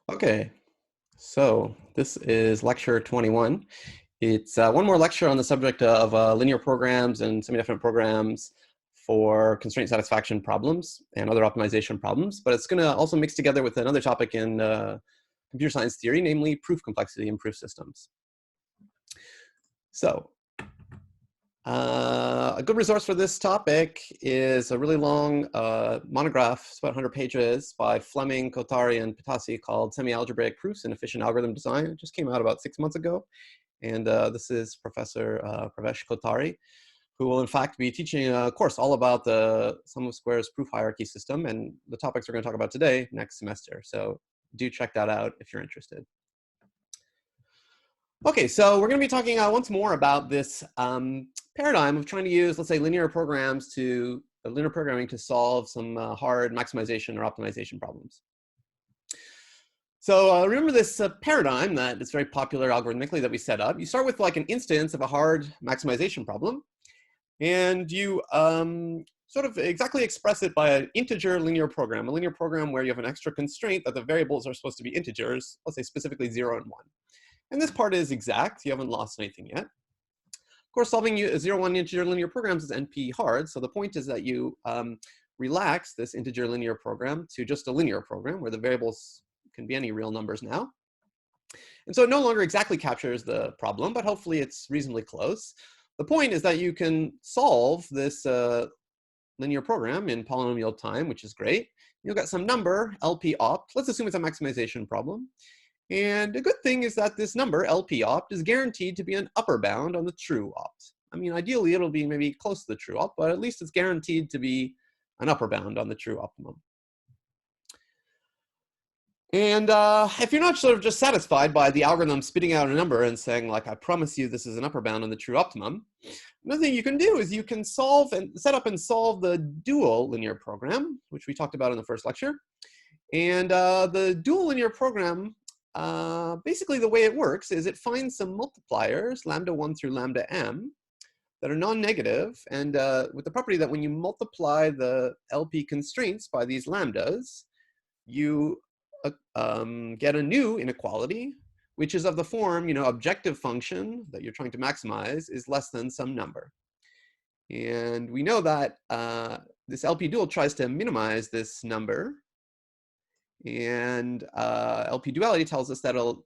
Okay, so this is lecture 21. It's one more lecture on the subject of linear programs and semi-definite programs for constraint satisfaction problems and other optimization problems, but it's going to also mix together with another topic in computer science theory, namely proof complexity in proof systems. So a good resource for this topic is a really long monograph, it's about 100 pages, by Fleming, Kothari, and Pitassi called Semialgebraic Proofs in Efficient Algorithm Design. It just came out about 6 months ago. And this is Professor Pravesh Kothari, who will in fact be teaching a course all about the sum of squares proof hierarchy system and the topics we're going to talk about today next semester. So do check that out if you're interested. Okay, so we're going to be talking once more about this paradigm of trying to use, let's say, linear programming to solve some hard maximization or optimization problems. So remember this paradigm that is very popular algorithmically that we set up. You start with like an instance of a hard maximization problem, and you sort of exactly express it by an integer linear program, a linear program where you have an extra constraint that the variables are supposed to be integers, let's say specifically 0 and 1. And this part is exact. You haven't lost anything yet. Of course, solving a 0-1 integer linear programs is NP hard. So the point is that you relax this integer linear program to just a linear program where the variables can be any real numbers now. And so it no longer exactly captures the problem, but hopefully it's reasonably close. The point is that you can solve this linear program in polynomial time, which is great. You'll get some number, LP opt. Let's assume it's a maximization problem. And a good thing is that this number, LP opt, is guaranteed to be an upper bound on the true opt. I mean, ideally, it'll be maybe close to the true opt, but at least it's guaranteed to be an upper bound on the true optimum. And if you're not sort of just satisfied by the algorithm spitting out a number and saying, like, I promise you this is an upper bound on the true optimum, another thing you can do is you can solve and set up and solve the dual linear program, which we talked about in the first lecture. And the dual linear program, basically the way it works is it finds some multipliers, lambda 1 through lambda m, that are non-negative, and with the property that when you multiply the LP constraints by these lambdas, you get a new inequality, which is of the form, objective function that you're trying to maximize is less than some number. And we know that this LP dual tries to minimize this number. And LP duality tells us that it'll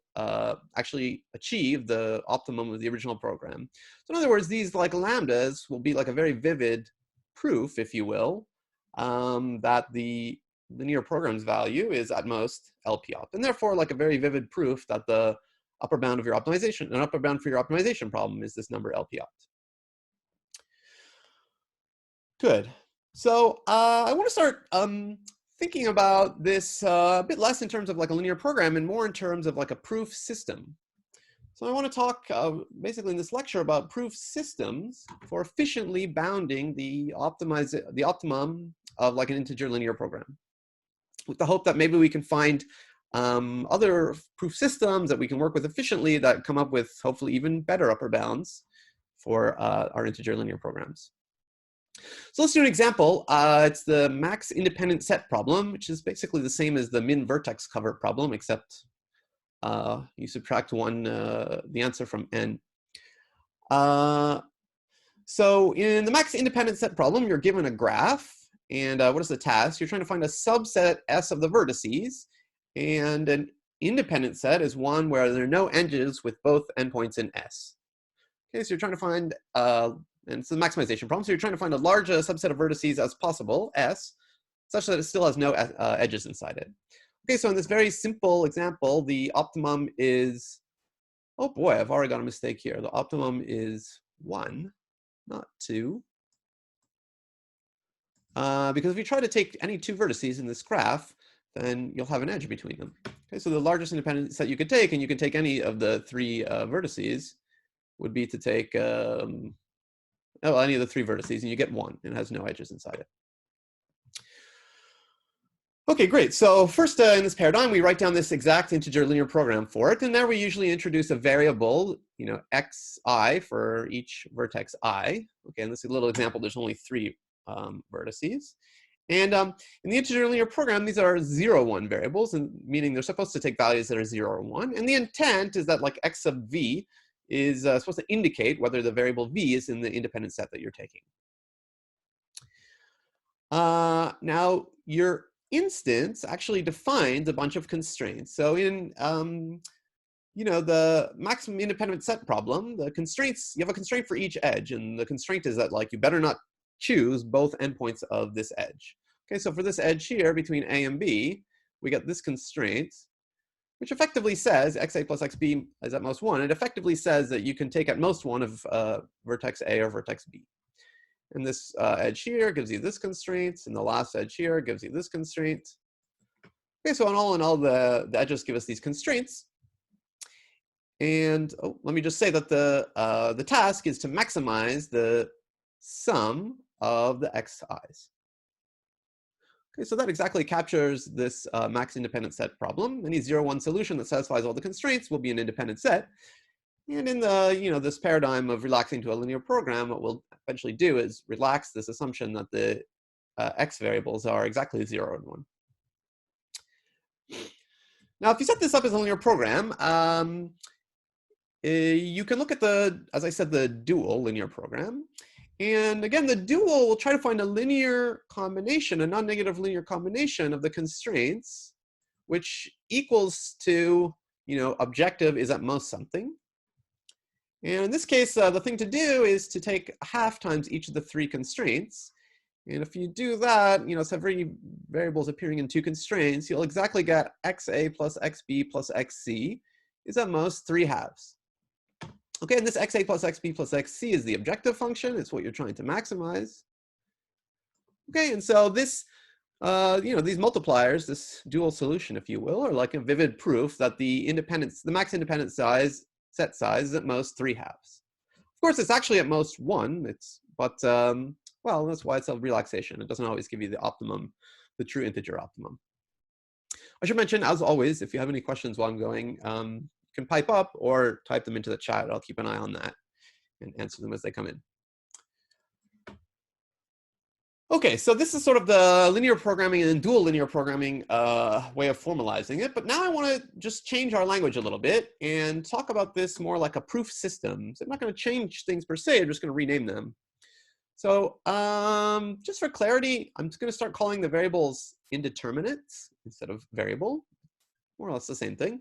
actually achieve the optimum of the original program. So in other words, these like lambdas will be like a very vivid proof, if you will, that the linear program's value is at most LP opt, and therefore like a very vivid proof that the upper bound of your optimization, an upper bound for your optimization problem is this number LP opt. Good. So I want to start thinking about this a bit less in terms of like a linear program and more in terms of like a proof system. So I want to talk basically in this lecture about proof systems for efficiently bounding the optimum of like an integer linear program, with the hope that maybe we can find other proof systems that we can work with efficiently that come up with hopefully even better upper bounds for our integer linear programs. So let's do an example. It's the max independent set problem, which is basically the same as the min vertex cover problem, except you subtract one, the answer from n. So in the max independent set problem, you're given a graph. And what is the task? You're trying to find a subset S of the vertices. And an independent set is one where there are no edges with both endpoints in S. Okay, so you're trying to find and it's a maximization problem. So you're trying to find a large subset of vertices as possible, S, such that it still has no edges inside it. Okay, so in this very simple example, the optimum is, oh boy, I've already got a mistake here. The optimum is 1, not 2. Because if you try to take any two vertices in this graph, then you'll have an edge between them. Okay, so the largest independent set you could take, and you can take any of the 3 vertices, would be to take any of the 3 vertices, and you get 1, and it has no edges inside it. Okay, great. So first in this paradigm, we write down this exact integer linear program for it, and there we usually introduce a variable, xi for each vertex I. Okay, in this little example, there's only 3 vertices. And in the integer linear program, these are 0, 1 variables, and meaning they're supposed to take values that are 0 or 1. And the intent is that like x sub v is supposed to indicate whether the variable v is in the independent set that you're taking. Now, your instance actually defines a bunch of constraints. So in the maximum independent set problem, the constraints, you have a constraint for each edge, and the constraint is that like you better not choose both endpoints of this edge. Okay, so for this edge here between A and B, we get this constraint, which effectively says xa plus xb is at most 1. It effectively says that you can take at most one of vertex A or vertex B. And this edge here gives you this constraint, and the last edge here gives you this constraint. Okay, so in all, the edges give us these constraints. And let me just say that the task is to maximize the sum of the xi's. Okay, so that exactly captures this max independent set problem. Any 0, 1 solution that satisfies all the constraints will be an independent set. And in the this paradigm of relaxing to a linear program, what we'll eventually do is relax this assumption that the x variables are exactly 0 and 1. Now, if you set this up as a linear program, you can look at as I said, the dual linear program. And again, the dual will try to find a linear combination, a non-negative linear combination of the constraints, which equals to, objective is at most something. And in this case, the thing to do is to take half times each of the 3 constraints. And if you do that, so every variable is appearing in 2 constraints, you'll exactly get xa plus xb plus xc is at most 3 halves. Okay, and this xa plus xb plus xc is the objective function. It's what you're trying to maximize. Okay, and so this, these multipliers, this dual solution, if you will, are like a vivid proof that the max independent set size is at most 3 halves. Of course, it's actually at most 1. Well, that's why it's a relaxation. It doesn't always give you the optimum, the true integer optimum. I should mention, as always, if you have any questions while I'm going, you can pipe up or type them into the chat. I'll keep an eye on that and answer them as they come in. Okay, so this is sort of the linear programming and dual linear programming way of formalizing it. But now I want to just change our language a little bit and talk about this more like a proof system. So I'm not going to change things per se. I'm just going to rename them. So just for clarity, I'm just going to start calling the variables indeterminates instead of variable. More or less the same thing.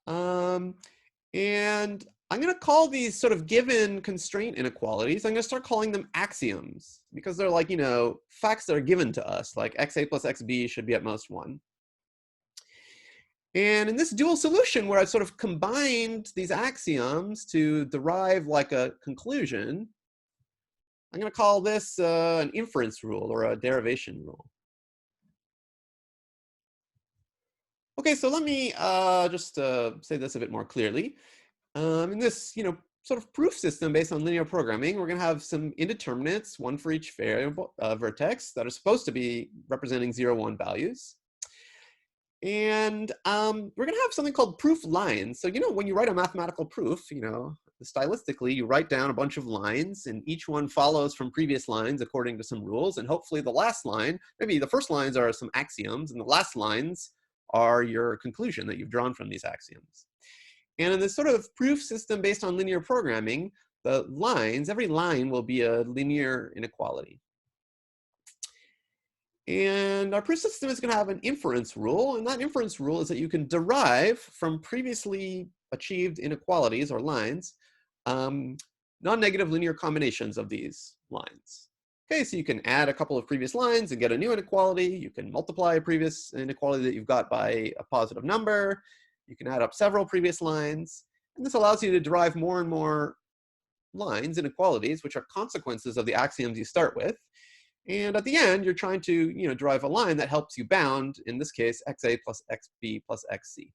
And I'm going to call these sort of given constraint inequalities, I'm going to start calling them axioms, because they're like, facts that are given to us, like xa plus xb should be at most 1. And in this dual solution, where I've sort of combined these axioms to derive like a conclusion, I'm going to call this an inference rule or a derivation rule. Okay, so let me just say this a bit more clearly. In this, sort of proof system based on linear programming, we're going to have some indeterminates, one for each variable vertex, that are supposed to be representing 0, 1 values. And we're going to have something called proof lines. So, when you write a mathematical proof, stylistically, you write down a bunch of lines, and each one follows from previous lines according to some rules. And hopefully the last line, maybe the first lines are some axioms, and the last lines are your conclusion that you've drawn from these axioms. And in this sort of proof system based on linear programming, the lines, every line will be a linear inequality. And our proof system is going to have an inference rule, and that inference rule is that you can derive from previously achieved inequalities or lines non-negative linear combinations of these lines. Okay, so you can add a couple of previous lines and get a new inequality. You can multiply a previous inequality that you've got by a positive number. You can add up several previous lines. And this allows you to derive more and more lines, inequalities, which are consequences of the axioms you start with. And at the end, you're trying to derive a line that helps you bound, in this case, xa plus xb plus xc.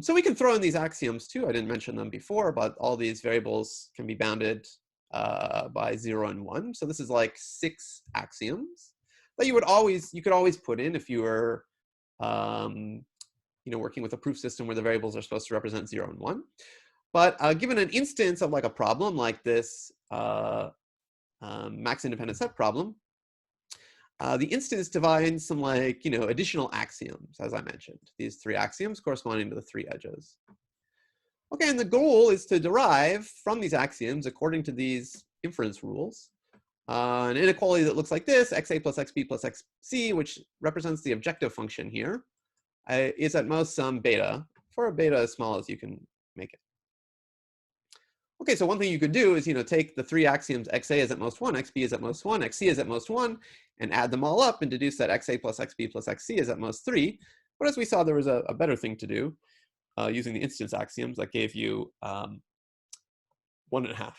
So we can throw in these axioms too. I didn't mention them before, but all these variables can be bounded by 0 and 1. So this is like 6 axioms that you could always put in if you were working with a proof system where the variables are supposed to represent 0 and 1. But given an instance of like a problem like this max independent set problem, the instance defines some like, additional axioms, as I mentioned. These 3 axioms corresponding to the 3 edges. Okay, and the goal is to derive from these axioms, according to these inference rules, an inequality that looks like this: xa plus xb plus xc, which represents the objective function here, is at most some beta, for a beta as small as you can make it. Okay, so one thing you could do is, take the 3 axioms: xa is at most 1, xb is at most 1, xc is at most 1, and add them all up and deduce that xa plus xb plus xc is at most 3. But as we saw, there was a better thing to do using the instance axioms that gave you 1.5.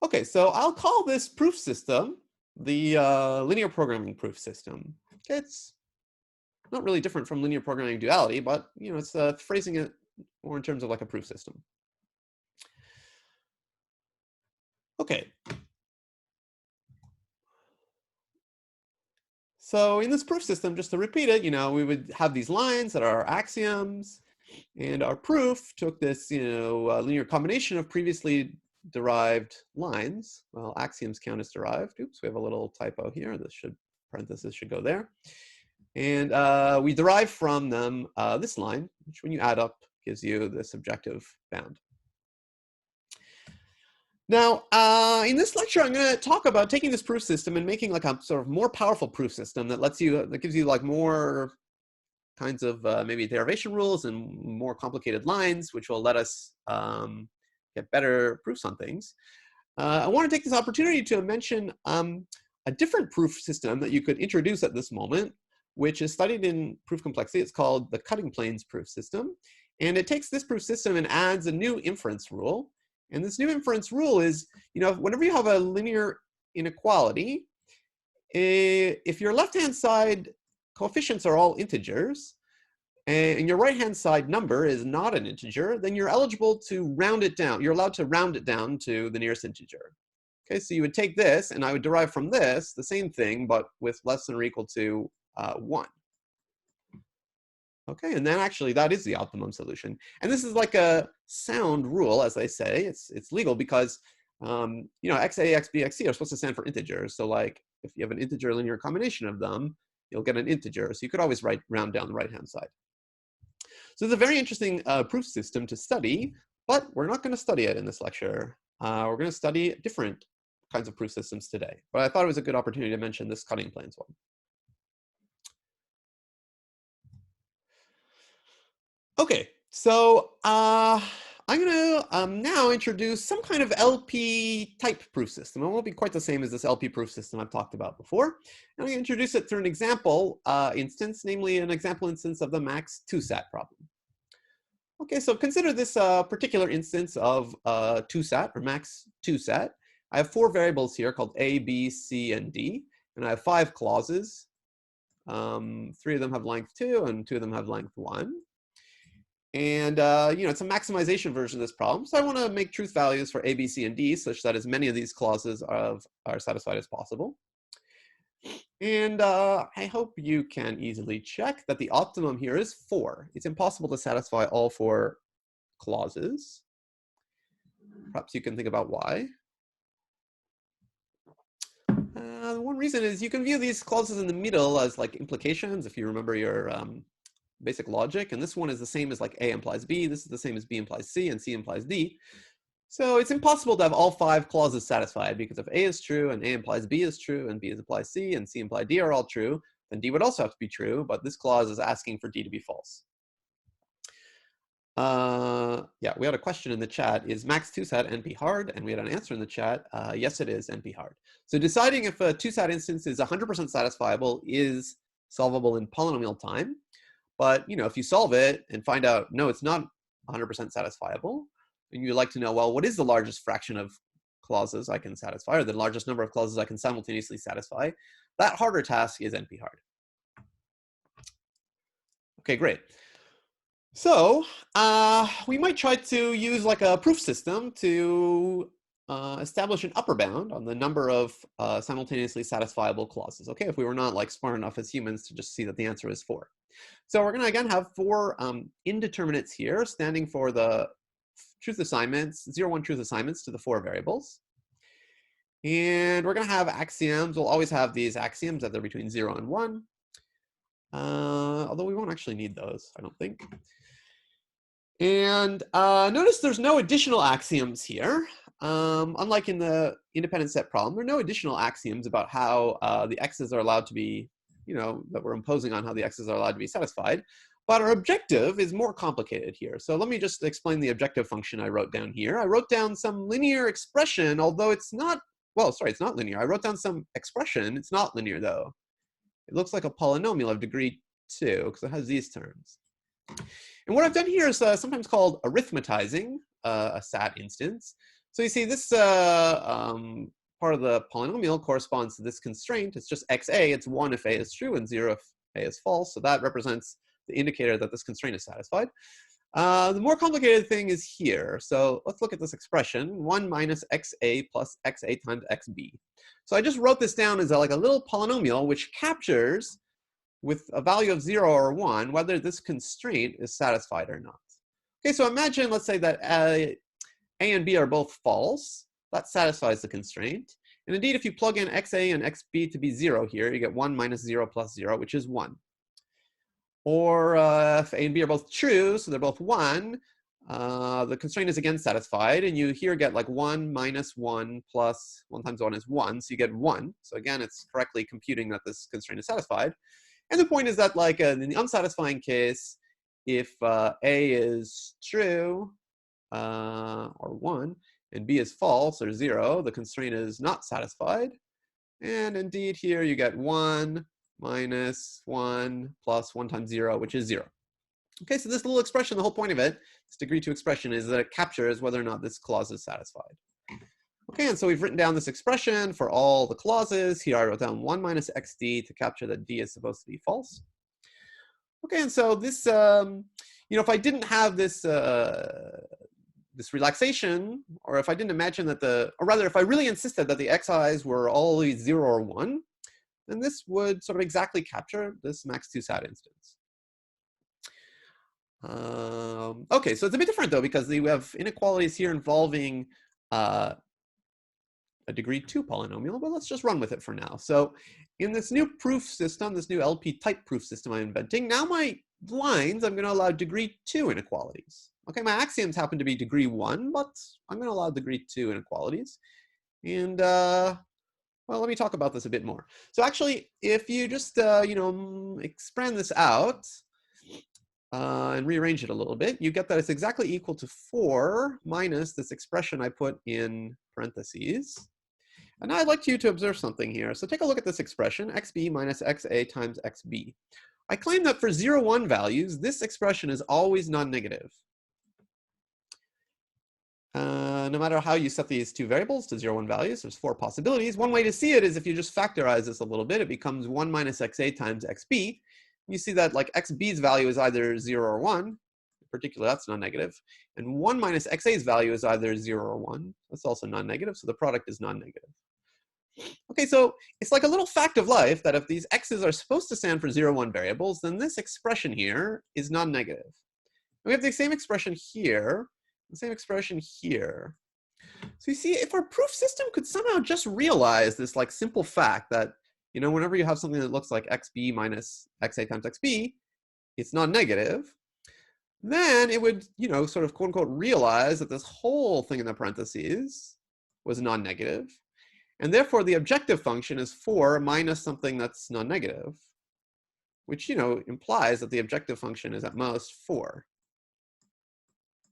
Okay, so I'll call this proof system the linear programming proof system. It's not really different from linear programming duality, but it's phrasing it more in terms of like a proof system. Okay. So in this proof system, just to repeat it, we would have these lines that are our axioms, and our proof took this, linear combination of previously derived lines. Well, axioms count as derived. Oops, we have a little typo here. This parenthesis should go there. And we derive from them this line, which when you add up gives you this objective bound. Now, in this lecture, I'm going to talk about taking this proof system and making like a sort of more powerful proof system that gives you like more kinds of maybe derivation rules and more complicated lines, which will let us get better proofs on things. I want to take this opportunity to mention a different proof system that you could introduce at this moment, which is studied in proof complexity. It's called the cutting planes proof system. And it takes this proof system and adds a new inference rule. And this new inference rule is, whenever you have a linear inequality, if your left-hand side coefficients are all integers, and your right-hand side number is not an integer, then you're eligible to round it down. You're allowed to round it down to the nearest integer. Okay, so you would take this, and I would derive from this the same thing, but with less than or equal to 1. Okay, and then actually that is the optimum solution. And this is like a sound rule, as they say. It's legal because xa, xb, xc are supposed to stand for integers. So like if you have an integer linear combination of them, you'll get an integer. So you could always round down the right-hand side. So it's a very interesting proof system to study, but we're not going to study it in this lecture. We're going to study different kinds of proof systems today. But I thought it was a good opportunity to mention this cutting planes one. Okay, so I'm going to now introduce some kind of LP type proof system. It won't be quite the same as this LP proof system I've talked about before. And I'm going to introduce it through an example instance, namely an example instance of the max 2-sat problem. Okay, so consider this particular instance of 2-sat or max 2-sat. I have 4 variables here called A, B, C, and D, and I have 5 clauses. 3 of them have length 2, and 2 of them have length 1. And it's a maximization version of this problem. So I want to make truth values for A, B, C, and D such that as many of these clauses are satisfied as possible. And I hope you can easily check that the optimum here is 4. It's impossible to satisfy all 4 clauses. Perhaps you can think about why. One reason is you can view these clauses in the middle as like implications, if you remember your basic logic. And this one is the same as like A implies B. This is the same as B implies C, and C implies D. So it's impossible to have all 5 clauses satisfied, because if A is true and A implies B is true and B implies C and C implies D are all true, then D would also have to be true, but this clause is asking for D to be false. Yeah, we had a question in the chat, is max 2-sat NP hard? And we had an answer in the chat, yes it is NP hard. So deciding if a 2-sat instance is 100% satisfiable is solvable in polynomial time. But if you solve it and find out, no, it's not 100% satisfiable, and you'd like to know, well, what is the largest fraction of clauses I can satisfy, or the largest number of clauses I can simultaneously satisfy? That harder task is NP hard. Okay, great. So we might try to use like a proof system to establish an upper bound on the number of simultaneously satisfiable clauses. Okay, if we were not like smart enough as humans to just see that the answer is 4. So we're going to again have 4 indeterminates here, standing for the truth assignments, 0, 1 truth assignments to the 4 variables. And we're going to have axioms. We'll always have these axioms that they're between 0 and 1. Although we won't actually need those, I don't think. And notice there's no additional axioms here. Unlike in the independent set problem, there are no additional axioms about how the x's are allowed to be, that we're imposing on how the x's are allowed to be satisfied. But our objective is more complicated here. So let me just explain the objective function I wrote down here. I wrote down some linear expression, although it's not, well, sorry, it's not linear. I wrote down some expression. It's not linear, though. It looks like a polynomial of degree 2, because it has these terms. And what I've done here is sometimes called arithmetizing a SAT instance. So you see this part of the polynomial corresponds to this constraint. It's just xa. It's 1 if a is true and 0 if a is false. So that represents the indicator that this constraint is satisfied. The more complicated thing is here. So let's look at this expression, 1 minus xa plus xa times xb. So I just wrote this down as like a little polynomial which captures with a value of 0 or 1 whether this constraint is satisfied or not. Okay, so imagine, let's say that a and b are both false. That satisfies the constraint. And indeed, if you plug in xa and xb to be 0 here, you get 1 minus 0 plus 0, which is 1. Or if a and b are both true, so they're both 1, the constraint is again satisfied. And you here get like 1 minus 1 plus 1 times 1 is 1. So you get 1. So again, it's correctly computing that this constraint is satisfied. And the point is that, like in the unsatisfying case, if a is true or 1 and b is false or 0, the constraint is not satisfied. And indeed, here you get 1 minus 1 plus 1 times 0, which is 0. Okay, so this little expression, the whole point of it, this degree 2 expression, is that it captures whether or not this clause is satisfied. Okay, and so we've written down this expression for all the clauses. Here I wrote down 1 minus xd to capture that d is supposed to be false. Okay, and so this, if I didn't have this, this relaxation, or if I didn't imagine that or rather, if I really insisted that the xi's were always 0 or 1, then this would sort of exactly capture this max2 SAT instance. Okay, so it's a bit different though, because we have inequalities here involving a degree 2 polynomial, but let's just run with it for now. So in this new proof system, this new LP type proof system I'm inventing, now my lines, I'm going to allow degree 2 inequalities. Okay, my axioms happen to be degree 1, but I'm going to allow degree 2 inequalities. And well, let me talk about this a bit more. So actually, if you just expand this out and rearrange it a little bit, you get that it's exactly equal to 4 minus this expression I put in parentheses. And I'd like you to observe something here. So take a look at this expression, xb minus xa times xb. I claim that for 0, 1 values, this expression is always non-negative. No matter how you set these two variables to 0, 1 values, there's 4 possibilities. One way to see it is if you just factorize this a little bit, it becomes 1 minus xa times xb. You see that like xb's value is either 0 or 1. In particular, that's non-negative. And 1 minus xa's value is either 0 or 1. That's also non-negative, so the product is non-negative. Okay, so it's like a little fact of life that if these x's are supposed to stand for 0, 1 variables, then this expression here is non-negative. We have the same expression here, the same expression here. So you see, if our proof system could somehow just realize this like simple fact that, whenever you have something that looks like xb minus xa times xb, it's non-negative, then it would, sort of quote unquote realize that this whole thing in the parentheses was non-negative. And therefore, the objective function is 4 minus something that's non-negative, which, implies that the objective function is at most 4,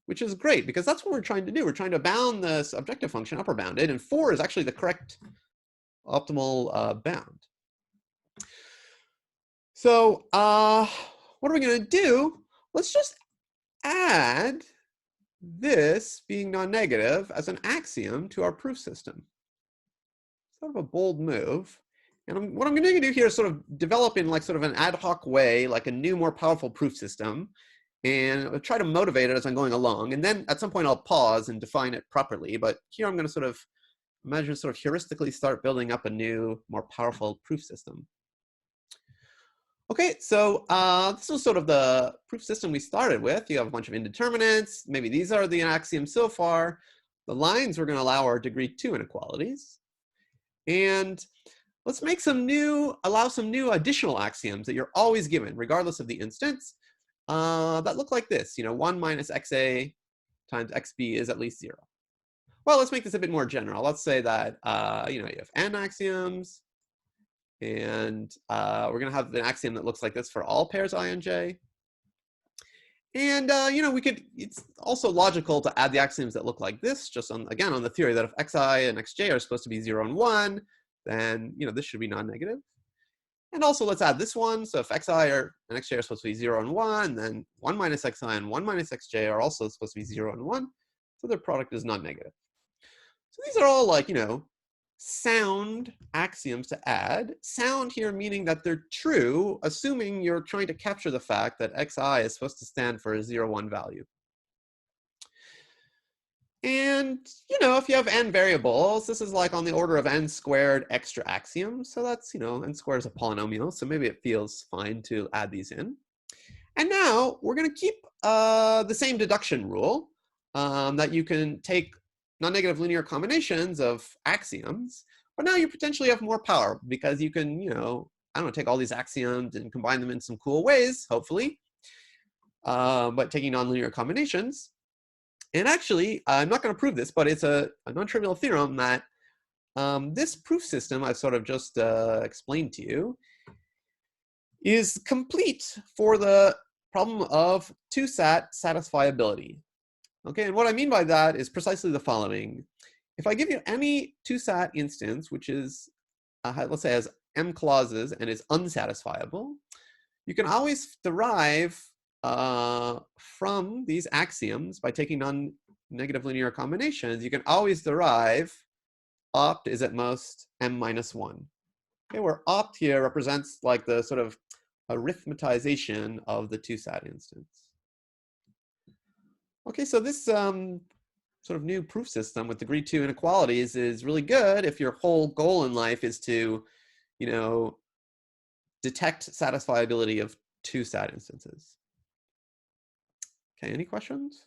which is great because that's what we're trying to do. We're trying to bound this objective function upper bounded, and 4 is actually the correct optimal bound. So what are we going to do? Let's just add this being non-negative as an axiom to our proof system. Sort of a bold move. And what I'm going to do here is sort of develop in like sort of an ad hoc way, like a new, more powerful proof system, and I'll try to motivate it as I'm going along. And then at some point I'll pause and define it properly. But here I'm going to sort of imagine sort of heuristically start building up a new, more powerful proof system. Okay, so this was sort of the proof system we started with. You have a bunch of indeterminates. Maybe these are the axioms so far. The lines we're going to allow are degree 2 inequalities. And let's make allow some new additional axioms that you're always given, regardless of the instance, that look like this. 1 minus xa times xb is at least 0. Well, let's make this a bit more general. Let's say that you have n axioms, and we're going to have an axiom that looks like this for all pairs I and j. And it's also logical to add the axioms that look like this, just again on the theory that if xi and xj are supposed to be 0 and 1, then this should be non-negative. And also let's add this one. So if xi and xj are supposed to be 0 and 1, then 1 minus xi and 1 minus xj are also supposed to be 0 and 1. So their product is non-negative. So these are all like, sound axioms to add. Sound here meaning that they're true, assuming you're trying to capture the fact that xi is supposed to stand for a 0, 1 value. And, if you have n variables, this is like on the order of n squared extra axioms. So that's, n squared is a polynomial. So maybe it feels fine to add these in. And now we're going to keep the same deduction rule that you can take non-negative linear combinations of axioms, but now you potentially have more power because you can, take all these axioms and combine them in some cool ways, hopefully, but taking nonlinear combinations. And actually, I'm not going to prove this, but it's a non-trivial theorem that this proof system I've sort of just explained to you is complete for the problem of two-sat satisfiability. Okay, and what I mean by that is precisely the following. If I give you any two-sat instance, which is, let's say, has m clauses and is unsatisfiable, you can always derive from these axioms by taking non-negative linear combinations. You can always derive opt is at most m minus 1. Okay, where opt here represents like the sort of arithmetization of the two-sat instance. Okay, so this sort of new proof system with degree 2 inequalities is really good if your whole goal in life is to, detect satisfiability of two-sat instances. Okay, any questions?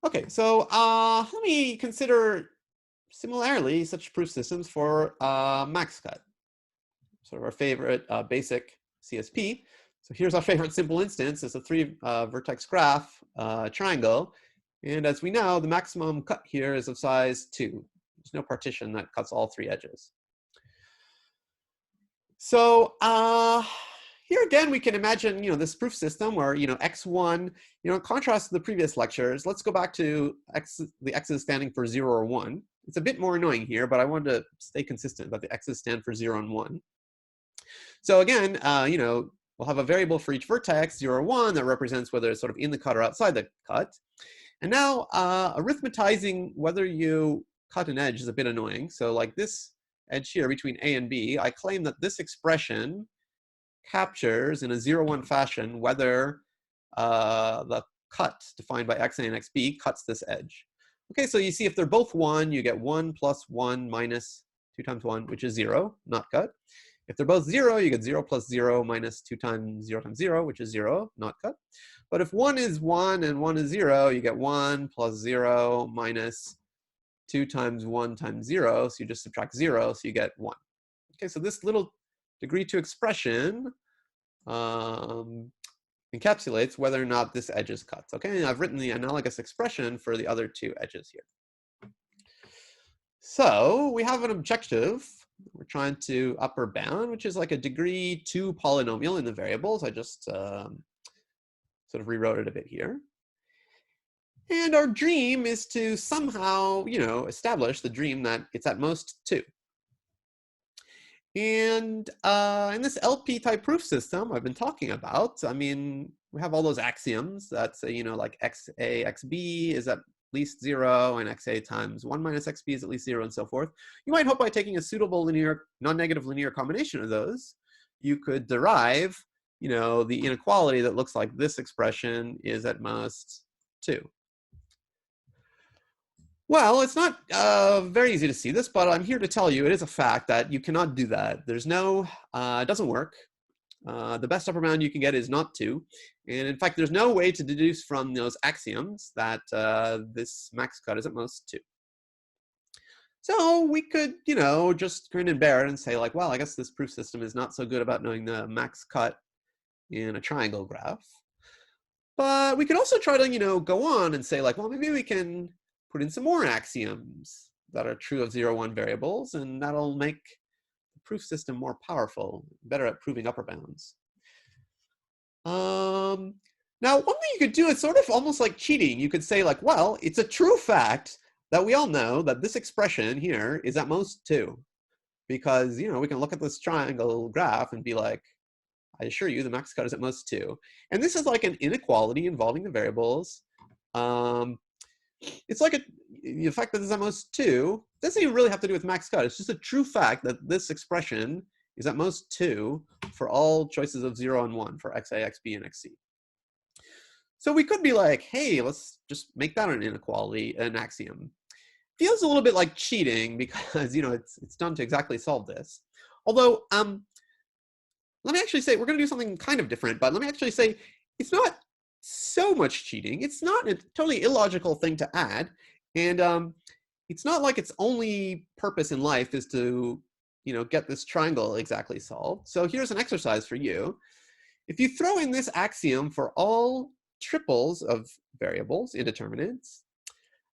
Okay, so let me consider similarly such proof systems for max-cut, sort of our favorite basic CSP. So here's our favorite simple instance. It's a 3-vertex graph triangle. And as we know, the maximum cut here is of size 2. There's no partition that cuts all 3 edges. So here again, we can imagine, this proof system where, x1, in contrast to the previous lectures, let's go back to the x's standing for 0 or 1. It's a bit more annoying here, but I wanted to stay consistent that the x's stand for 0 and 1. So again, we'll have a variable for each vertex, 0 or 1, that represents whether it's sort of in the cut or outside the cut. And now arithmetizing whether you cut an edge is a bit annoying. So like this edge here between A and B, I claim that this expression captures in a 0-1 fashion whether the cut defined by xa and xb cuts this edge. Okay, so you see if they're both 1, you get 1 plus 1 minus 2 times 1, which is 0, not cut. If they're both 0, you get 0 plus 0 minus 2 times 0, which is 0, not cut. But if 1 is 1 and 1 is 0, you get 1 plus 0 minus 2 times 1 times 0. So you just subtract 0, so you get 1. Okay, so this little degree 2 expression encapsulates whether or not this edge is cut. Okay, and I've written the analogous expression for the other 2 edges here. So we have an objective we're trying to upper bound, which is like a degree 2 polynomial in the variables. I just sort of rewrote it a bit here. And our dream is to somehow, establish the dream that it's at most 2. And in this LP type proof system I've been talking about, I mean, we have all those axioms that say, like xa, xb is at least 0, and xa times 1 minus xb is at least 0, and so forth. You might hope by taking a suitable non-negative linear combination of those, you could derive, the inequality that looks like this expression is at most 2. Well, it's not very easy to see this, but I'm here to tell you it is a fact that you cannot do that. There's no, it doesn't work. The best upper bound you can get is not 2. And in fact, there's no way to deduce from those axioms that this max cut is at most 2. So we could, just grin and bear it and say like, well, I guess this proof system is not so good about knowing the max cut in a triangle graph. But we could also try to, go on and say like, well, maybe we can put in some more axioms that are true of 0, 1 variables, and that'll make the proof system more powerful, better at proving upper bounds. Now, one thing you could do is sort of almost like cheating. You could say like, well, it's a true fact that we all know that this expression here is at most 2. Because, we can look at this triangle graph and be like, I assure you the max cut is at most 2. And this is like an inequality involving the variables. It's like the fact that this is at most 2 doesn't even really have to do with max cut. It's just a true fact that this expression is at most 2 for all choices of 0 and 1 for xa, xb, and xc. So we could be like, hey, let's just make that an inequality, an axiom. Feels a little bit like cheating because, it's done to exactly solve this. Although, let me actually say, we're going to do something kind of different, but let me actually say, it's not so much cheating. It's not a totally illogical thing to add. And it's not like its only purpose in life is to, get this triangle exactly solved. So here's an exercise for you. If you throw in this axiom for all triples of variables, indeterminates,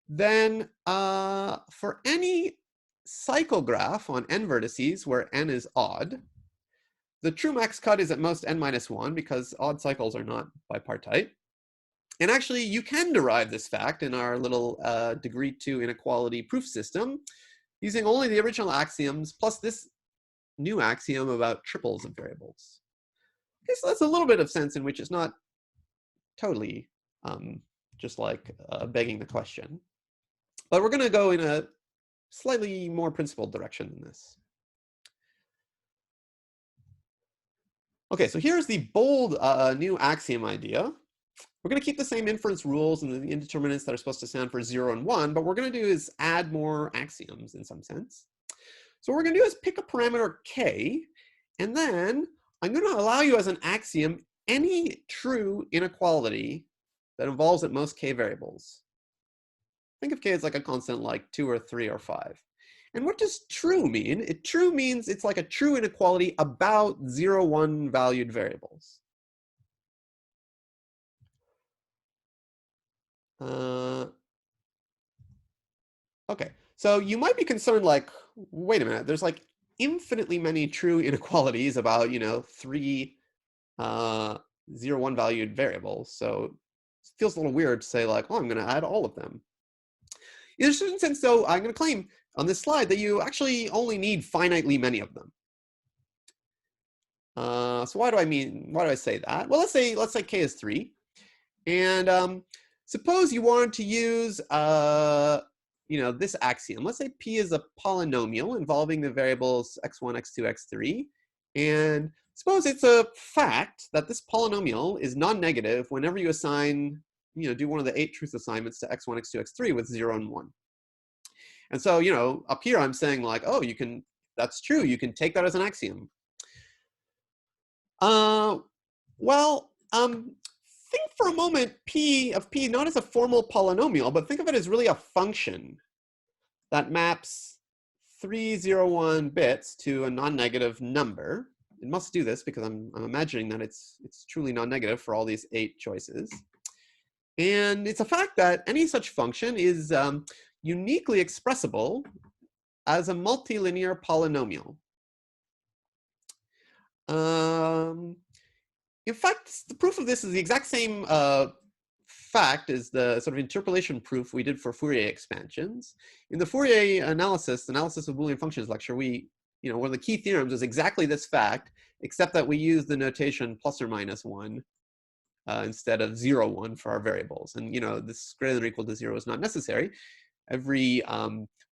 then for any cycle graph on n vertices where n is odd, the true max cut is at most n minus 1 because odd cycles are not bipartite. And actually, you can derive this fact in our little degree 2 inequality proof system using only the original axioms plus this new axiom about triples of variables. Okay, so that's a little bit of sense in which it's not totally just like begging the question. But we're going to go in a slightly more principled direction than this. Okay, so here's the bold new axiom idea. We're going to keep the same inference rules and the indeterminants that are supposed to stand for 0 and 1, but what we're going to do is add more axioms in some sense. So what we're going to do is pick a parameter k, and then I'm going to allow you as an axiom any true inequality that involves at most k variables. Think of k as like a constant like 2 or 3 or 5. And what does true mean? True means it's like a true inequality about 0, 1 valued variables. Okay, so you might be concerned like, wait a minute, there's like infinitely many true inequalities about, 3 0, 1 valued variables. So it feels a little weird to say like, oh, I'm going to add all of them. In a certain sense, though, I'm going to claim on this slide that you actually only need finitely many of them. So why do I say that? Well, let's say k is 3, and suppose you wanted to use this axiom. Let's say p is a polynomial involving the variables x1, x2, x3, and suppose it's a fact that this polynomial is non-negative whenever you assign, do one of the 8 truth assignments to x1, x2, x3 with 0 and 1. And so, up here I'm saying like, oh, that's true. You can take that as an axiom. Think for a moment p of p not as a formal polynomial, but think of it as really a function that maps 3, 0, 1 bits to a non-negative number. It must do this because I'm imagining that it's truly non-negative for all these 8 choices. And it's a fact that any such function is uniquely expressible as a multilinear polynomial. In fact, the proof of this is the exact same fact as the sort of interpolation proof we did for Fourier expansions. In the Fourier analysis of Boolean functions lecture, one of the key theorems is exactly this fact, except that we use the notation plus or minus 1 instead of 0, 1 for our variables. And this greater than or equal to 0 is not necessary. Every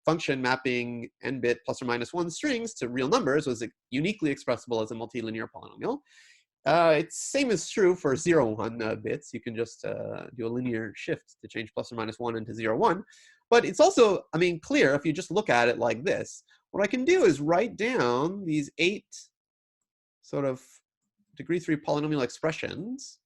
function mapping n-bit plus or minus 1 strings to real numbers was uniquely expressible as a multilinear polynomial. It's same is true for 0, 1 bits. You can just do a linear shift to change plus or minus 1 into 0, 1. But it's also, I mean, clear if you just look at it like this. What I can do is write down these 8 sort of degree 3 polynomial expressions,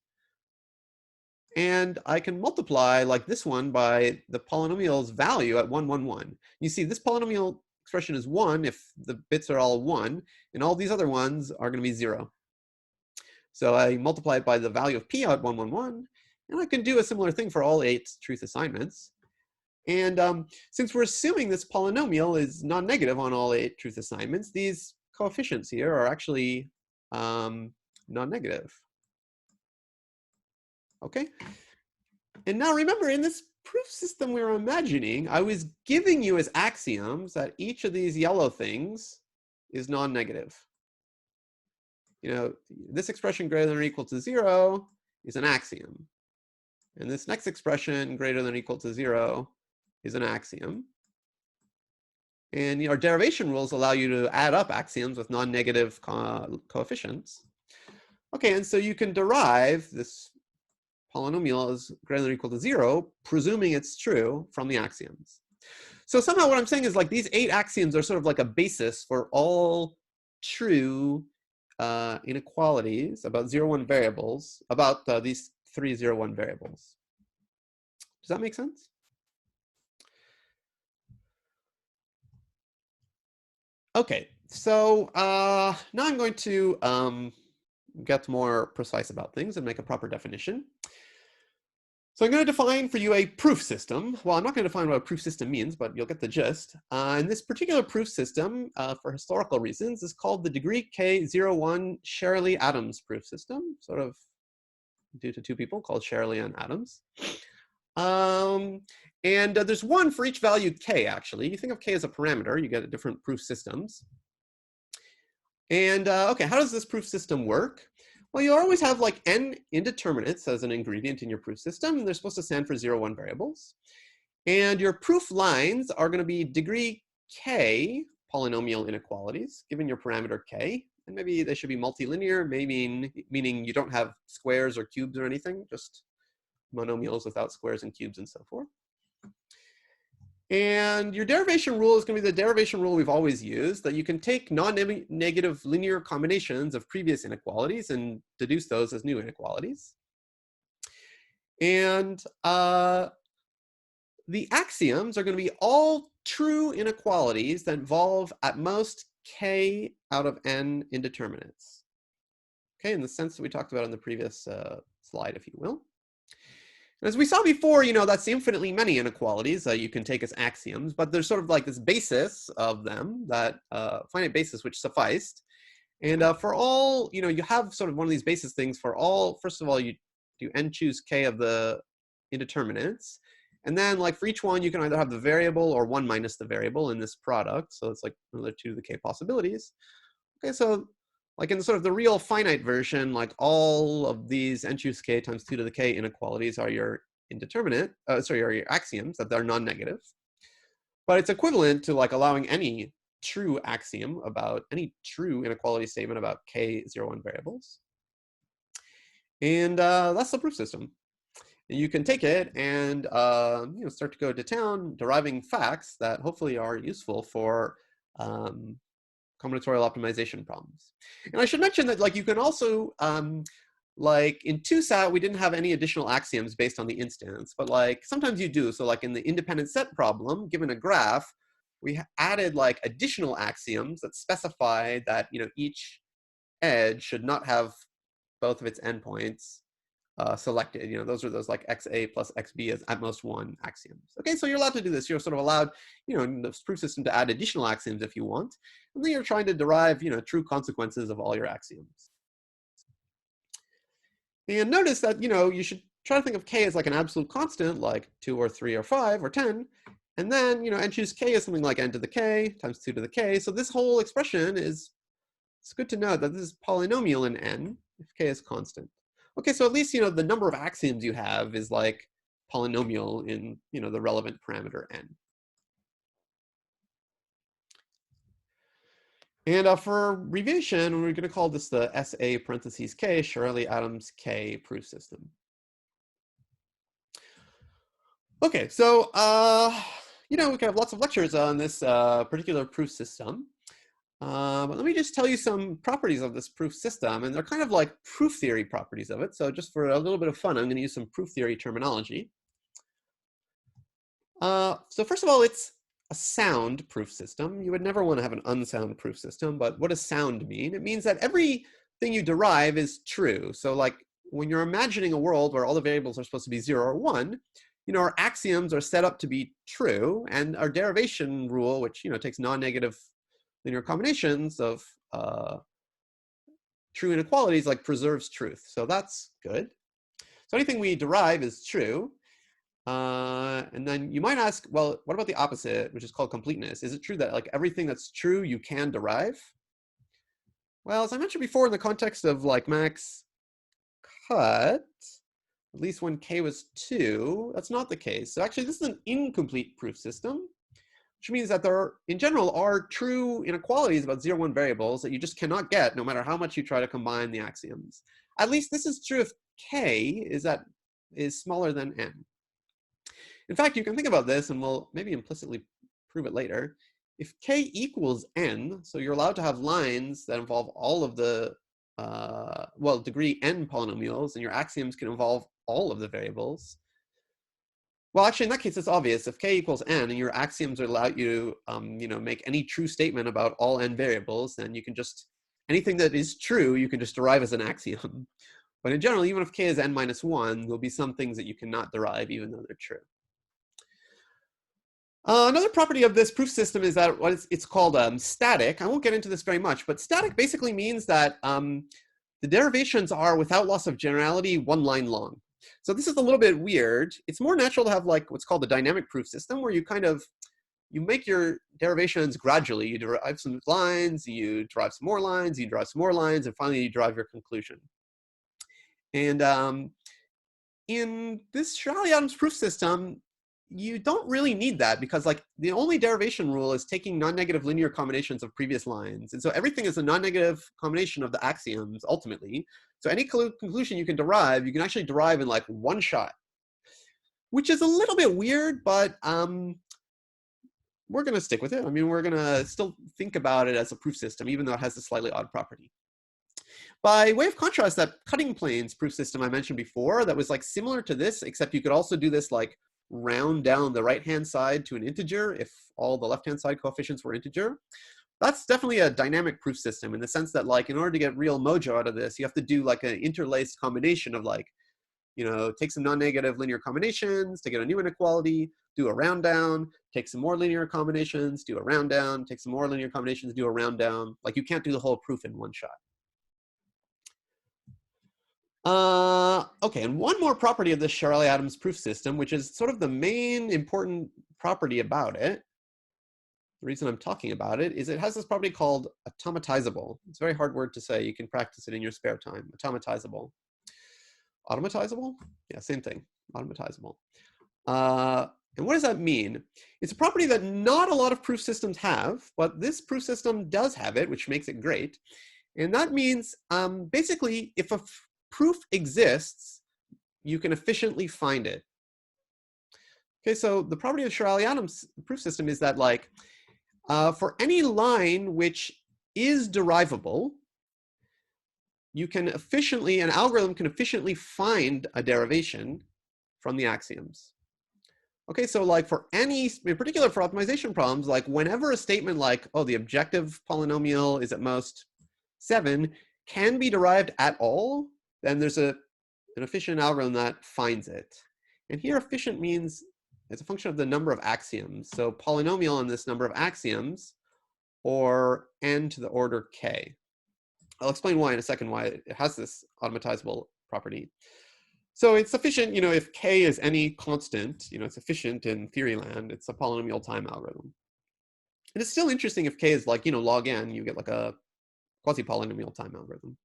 and I can multiply like this one by the polynomial's value at 1, 1, 1. You see, this polynomial expression is 1 if the bits are all 1, and all these other ones are going to be 0. So I multiply it by the value of p at 1, 1, 1, and I can do a similar thing for all 8 truth assignments. And since we're assuming this polynomial is non-negative on all 8 truth assignments, these coefficients here are actually non-negative. Okay. And now remember, in this proof system we were imagining, I was giving you as axioms that each of these yellow things is non-negative. You know, this expression greater than or equal to 0 is an axiom. And this next expression greater than or equal to 0 is an axiom. And our derivation rules allow you to add up axioms with non-negative coefficients. Okay, and so you can derive this polynomial is greater than or equal to 0, presuming it's true from the axioms. So somehow what I'm saying is like these 8 axioms are sort of like a basis for all true inequalities about 0, 1 variables, about these 3, 0, 1 variables. Does that make sense? Okay, so now I'm going to get more precise about things and make a proper definition. So I'm going to define for you a proof system. Well, I'm not going to define what a proof system means, but you'll get the gist. And this particular proof system, for historical reasons, is called the degree K01 Sherali Adams proof system, sort of due to 2 people called Sherali and Adams. And there's 1 for each value k, actually. You think of k as a parameter, you get different proof systems. And okay, how does this proof system work? Well, you always have like n indeterminates as an ingredient in your proof system, and they're supposed to stand for 0, 1 variables. And your proof lines are going to be degree k polynomial inequalities, given your parameter k. And maybe they should be multilinear, maybe meaning you don't have squares or cubes or anything, just monomials without squares and cubes and so forth. And your derivation rule is going to be the derivation rule we've always used, that you can take non-negative linear combinations of previous inequalities and deduce those as new inequalities. And the axioms are going to be all true inequalities that involve at most k out of n indeterminates. Okay, in the sense that we talked about on the previous slide, if you will. As we saw before, that's infinitely many inequalities that you can take as axioms, but there's sort of like this basis of them, that finite basis which sufficed. And for all, you have sort of one of these basis things for all. First of all, you do n choose k of the indeterminates. And then like for each one, you can either have the variable or 1 minus the variable in this product. So it's like another 2 to the k possibilities. Okay, so like in sort of the real finite version, like all of these n choose k times 2 to the k inequalities are your indeterminate, are your axioms, that they're non-negative. But it's equivalent to like allowing any true axiom about any true inequality statement about k 0, 1 variables. And that's the proof system. And you can take it and start to go to town deriving facts that hopefully are useful for combinatorial optimization problems. And I should mention that like you can also, like in 2SAT, we didn't have any additional axioms based on the instance, but like sometimes you do. So like in the independent set problem, given a graph, we added like additional axioms that specify that each edge should not have both of its endpoints selected. Those are those like xa plus xb as at most 1 axioms. Okay, so you're allowed to do this. You're sort of allowed, in the proof system to add additional axioms if you want. And then you're trying to derive, true consequences of all your axioms. And notice that, you should try to think of k as like an absolute constant, like 2 or 3 or 5 or 10. And then, n choose k is something like n to the k times 2 to the k. So this whole expression it's good to know that this is polynomial in n if k is constant. Okay, so at least, the number of axioms you have is like polynomial in, the relevant parameter n. And for abbreviation, we're going to call this the SA parentheses K, Sherali Adams K proof system. Okay, so we can have lots of lectures on this particular proof system. But let me just tell you some properties of this proof system, and they're kind of like proof theory properties of it. So just for a little bit of fun, I'm going to use some proof theory terminology. So first of all, it's a sound proof system. You would never want to have an unsound proof system, but what does sound mean? It means that everything you derive is true. So like when you're imagining a world where all the variables are supposed to be 0 or 1, our axioms are set up to be true, and our derivation rule, which takes non-negative linear combinations of true inequalities, like preserves truth. So that's good. So anything we derive is true. And then you might ask, well, what about the opposite, which is called completeness? Is it true that like everything that's true you can derive? Well, as I mentioned before, in the context of like max cut, at least when k was 2, that's not the case. So actually, this is an incomplete proof system, which means that there, in general, are true inequalities about 0, 1 variables that you just cannot get no matter how much you try to combine the axioms. At least this is true if k is smaller than n. In fact, you can think about this, and we'll maybe implicitly prove it later. If k equals n, so you're allowed to have lines that involve all of the, degree n polynomials, and your axioms can involve all of the variables. Well, actually, in that case, it's obvious. If k equals n, and your axioms allow you to, make any true statement about all n variables, then you can just, anything that is true, you can just derive as an axiom. But in general, even if k is n minus 1, there'll be some things that you cannot derive, even though they're true. Another property of this proof system is that it's called static. I won't get into this very much, but static basically means that the derivations are, without loss of generality, 1 line long. So this is a little bit weird. It's more natural to have like what's called a dynamic proof system, where you make your derivations gradually. You derive some lines, you derive some more lines, you derive some more lines, and finally you derive your conclusion. And in this Sherali Adams proof system, you don't really need that, because like the only derivation rule is taking non-negative linear combinations of previous lines. And so everything is a non-negative combination of the axioms ultimately. So any conclusion you can derive, you can actually derive in like one shot, which is a little bit weird, but we're going to stick with it. I mean, we're going to still think about it as a proof system, even though it has a slightly odd property. By way of contrast, that cutting planes proof system I mentioned before, that was like similar to this, except you could also do this like round down the right-hand side to an integer if all the left-hand side coefficients were integer. That's definitely a dynamic proof system, in the sense that like in order to get real mojo out of this, you have to do like an interlaced combination of like, take some non-negative linear combinations to get a new inequality, do a round down, take some more linear combinations, do a round down, take some more linear combinations, do a round down. Like you can't do the whole proof in one shot. Okay, and one more property of the Sherali Adams proof system, which is sort of the main important property about it, the reason I'm talking about it, is it has this property called automatizable. It's a very hard word to say. You can practice it in your spare time. Automatizable. Automatizable? Yeah, same thing. Automatizable. And what does that mean? It's a property that not a lot of proof systems have, but this proof system does have it, which makes it great. And that means basically, if a proof exists, you can efficiently find it. Okay, so the property of Sherali Adams proof system is that like for any line which is derivable, an algorithm can efficiently find a derivation from the axioms. Okay, so like for any, in particular for optimization problems, like whenever a statement like, oh, the objective polynomial is at most 7 can be derived at all, then there's an efficient algorithm that finds it. And here efficient means it's a function of the number of axioms. So polynomial in this number of axioms, or n to the order k. I'll explain why in a second, why it has this automatizable property. So it's efficient, if k is any constant, it's efficient in theory land. It's a polynomial time algorithm. And it's still interesting if k is like, log n, you get like a quasi-polynomial time algorithm.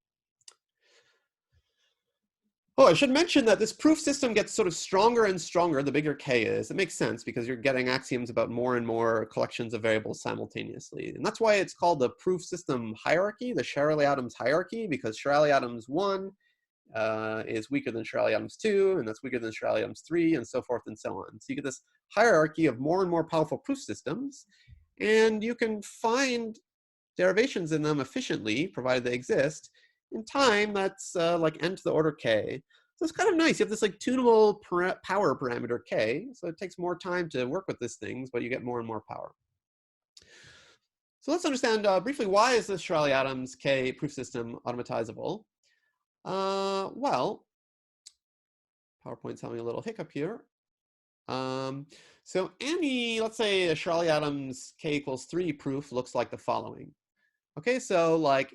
Oh, I should mention that this proof system gets sort of stronger and stronger the bigger k is. It makes sense because you're getting axioms about more and more collections of variables simultaneously. And that's why it's called the proof system hierarchy, the Sherali Adams hierarchy, because Sherali Adams 1 is weaker than Sherali Adams 2, and that's weaker than Sherali Adams 3, and so forth and so on. So you get this hierarchy of more and more powerful proof systems, and you can find derivations in them efficiently, provided they exist, in time that's like n to the order k. So it's kind of nice. You have this like tunable power parameter k, so it takes more time to work with these things, but you get more and more power. So let's understand briefly, why is this Sherali Adams k proof system automatizable? Well, PowerPoint's having a little hiccup here. So any, let's say a Sherali Adams k equals 3 proof looks like the following. Okay, so like,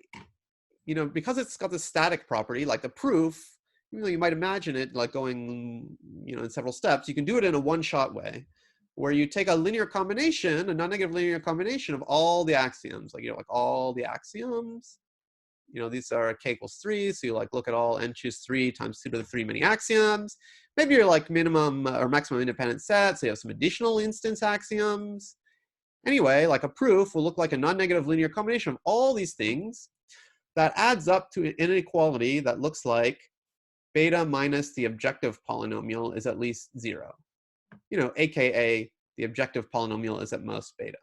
you know, because it's got this static property, like the proof, even though you might imagine it like going, you know, in several steps, you can do it in a one-shot way, where you take a linear combination, a non-negative linear combination of all the axioms, like, you know, like all the axioms. You know, these are k equals 3, so you like look at all n choose 3 times 2 to the 3 many axioms. Maybe you're like minimum or maximum independent set, so you have some additional instance axioms. Anyway, like a proof will look like a non-negative linear combination of all these things that adds up to an inequality that looks like beta minus the objective polynomial is at least 0. You know, AKA the objective polynomial is at most beta.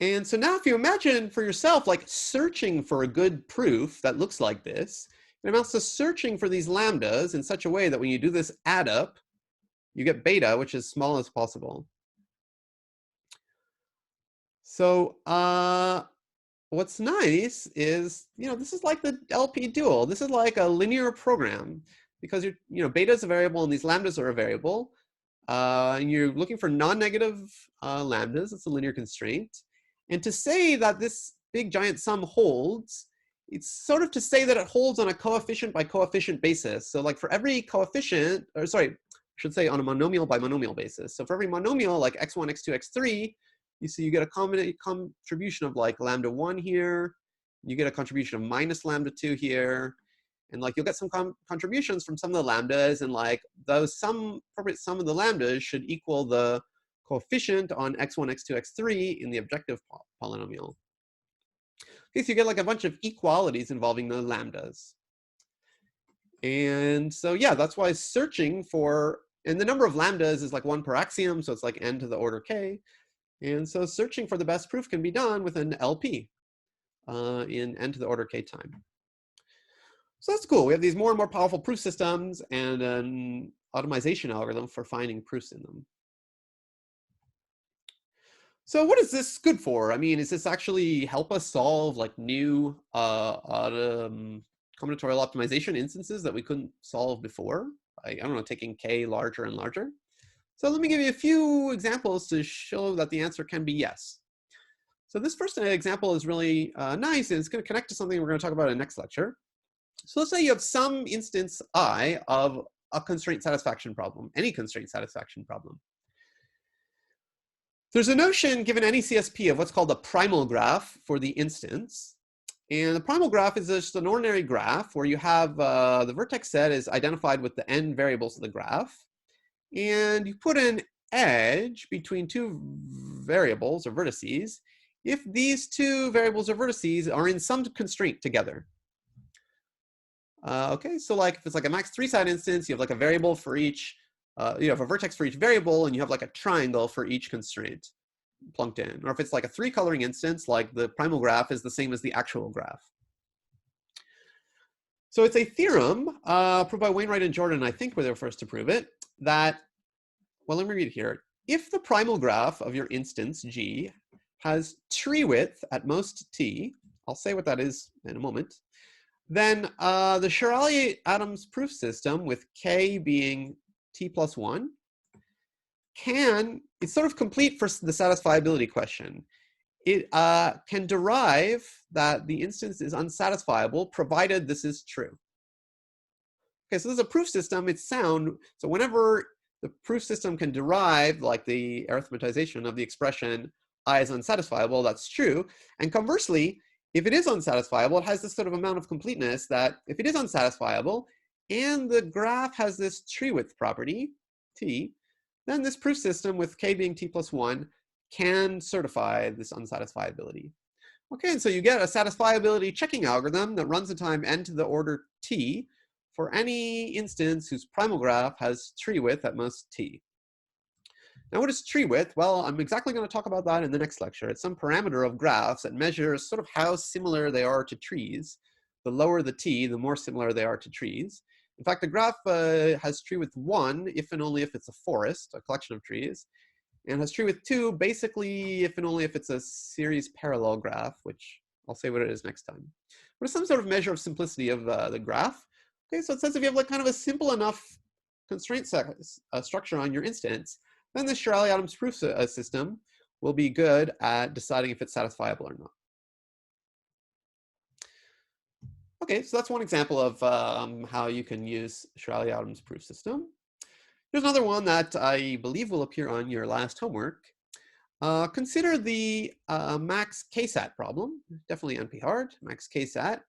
And so now if you imagine for yourself, like searching for a good proof that looks like this, it amounts to searching for these lambdas in such a way that when you do this add up, you get beta, which is small as possible. So what's nice is, you know, this is like the LP dual. This is like a linear program because you're, you know, beta is a variable and these lambdas are a variable. And you're looking for non-negative lambdas. It's a linear constraint. And to say that this big giant sum holds, it's sort of to say that it holds on a coefficient by coefficient basis. So like for every coefficient, or sorry, I should say on a monomial by monomial basis. So for every monomial, like x1, x2, x3, you see you get a contribution of like lambda 1 here. You get a contribution of minus lambda 2 here. And like you'll get some contributions from some of the lambdas, and like those appropriate sum of the lambdas should equal the coefficient on x1, x2, x3 in the objective polynomial. Okay, so you get like a bunch of equalities involving the lambdas. And so yeah, that's why searching for, and the number of lambdas is like 1 per axiom, so it's like n to the order k. And so searching for the best proof can be done with an LP in n to the order k time. So that's cool. We have these more and more powerful proof systems and an automation algorithm for finding proofs in them. So what is this good for? I mean, is this actually help us solve like new combinatorial optimization instances that we couldn't solve before? I don't know, taking k larger and larger. So let me give you a few examples to show that the answer can be yes. So this first example is really nice, and it's going to connect to something we're going to talk about in the next lecture. So let's say you have some instance I of a constraint satisfaction problem, any constraint satisfaction problem. There's a notion given any CSP of what's called a primal graph for the instance. And the primal graph is just an ordinary graph where you have the vertex set is identified with the n variables of the graph. And you put an edge between two variables or vertices if these two variables or vertices are in some constraint together. Okay, so like if it's like a max 3-side instance, you have like a variable for each, you have a vertex for each variable, and you have like a triangle for each constraint plunked in. Or if it's like a 3-coloring instance, like the primal graph is the same as the actual graph. So it's a theorem proved by Wainwright and Jordan, I think were the first to prove it, that, well, let me read it here. If the primal graph of your instance, G, has tree width at most t, I'll say what that is in a moment, then the Sherali Adams proof system with k being t plus 1 it's sort of complete for the satisfiability question. It can derive that the instance is unsatisfiable provided this is true. Okay, so this is a proof system, it's sound. So whenever the proof system can derive like the arithmetization of the expression I is unsatisfiable, that's true. And conversely, if it is unsatisfiable, it has this sort of amount of completeness that if it is unsatisfiable and the graph has this tree width property, t, then this proof system with k being t plus 1 can certify this unsatisfiability. Okay, and so you get a satisfiability checking algorithm that runs the time n to the order t for any instance whose primal graph has tree width at most t. Now, what is tree width? Well, I'm exactly going to talk about that in the next lecture. It's some parameter of graphs that measures sort of how similar they are to trees. The lower the t, the more similar they are to trees. In fact, the graph has tree width 1 if and only if it's a forest, a collection of trees, and has tree width 2 basically if and only if it's a series parallel graph, which I'll say what it is next time. But it's some sort of measure of simplicity of the graph. Okay, so it says if you have like kind of a simple enough constraint structure on your instance, then the Sherali Adams proof system will be good at deciding if it's satisfiable or not. Okay, so that's one example of how you can use Sherali Adams proof system. Here's another one that I believe will appear on your last homework. Consider the max k-sat problem, definitely NP hard, max k-sat.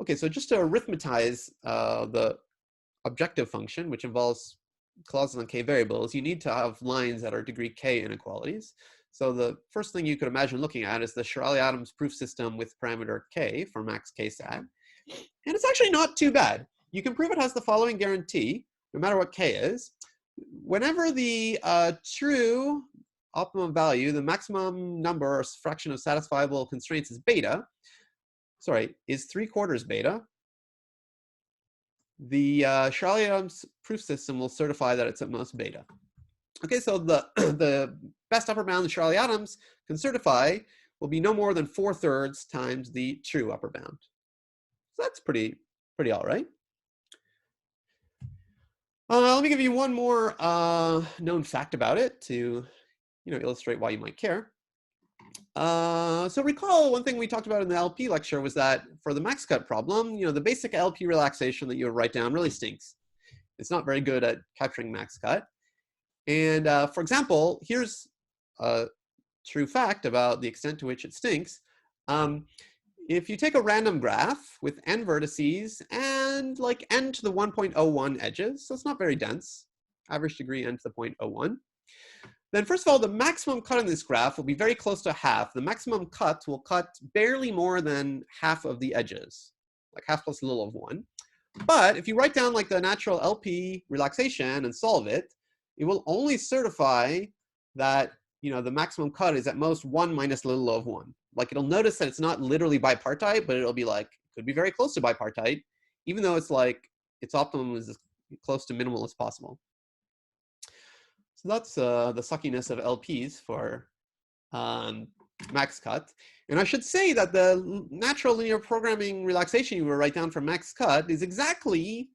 Okay, so just to arithmetize the objective function, which involves clauses on k variables, you need to have lines that are degree k inequalities. So the first thing you could imagine looking at is the Sherali Adams proof system with parameter k for max k-sat. And it's actually not too bad. You can prove it has the following guarantee, no matter what k is. Whenever the true optimum value, the maximum number or fraction of satisfiable constraints is beta, is 3/4 beta, the Sherali Adams proof system will certify that it's at most beta. Okay, so the, the best upper bound the Sherali Adams can certify will be no more than 4/3 times the true upper bound. So that's pretty all right. Let me give you one more known fact about it to illustrate why you might care. So recall one thing we talked about in the LP lecture was that for the max cut problem, the basic LP relaxation that you would write down really stinks. It's not very good at capturing max cut. And for example, here's a true fact about the extent to which it stinks. If you take a random graph with n vertices and like n to the 1.01 edges, so it's not very dense, average degree n to the 0.01, then first of all, the maximum cut in this graph will be very close to half. The maximum cut will cut barely more than half of the edges, like half plus a little of 1. But if you write down like the natural LP relaxation and solve it, it will only certify that the maximum cut is at most 1 minus a little of 1. Like it'll notice that it's not literally bipartite, but it'll be like, could be very close to bipartite, even though it's like its optimum is as close to minimal as possible. So that's the suckiness of LPs for max cut. And I should say that the natural linear programming relaxation you will write down for max cut is exactly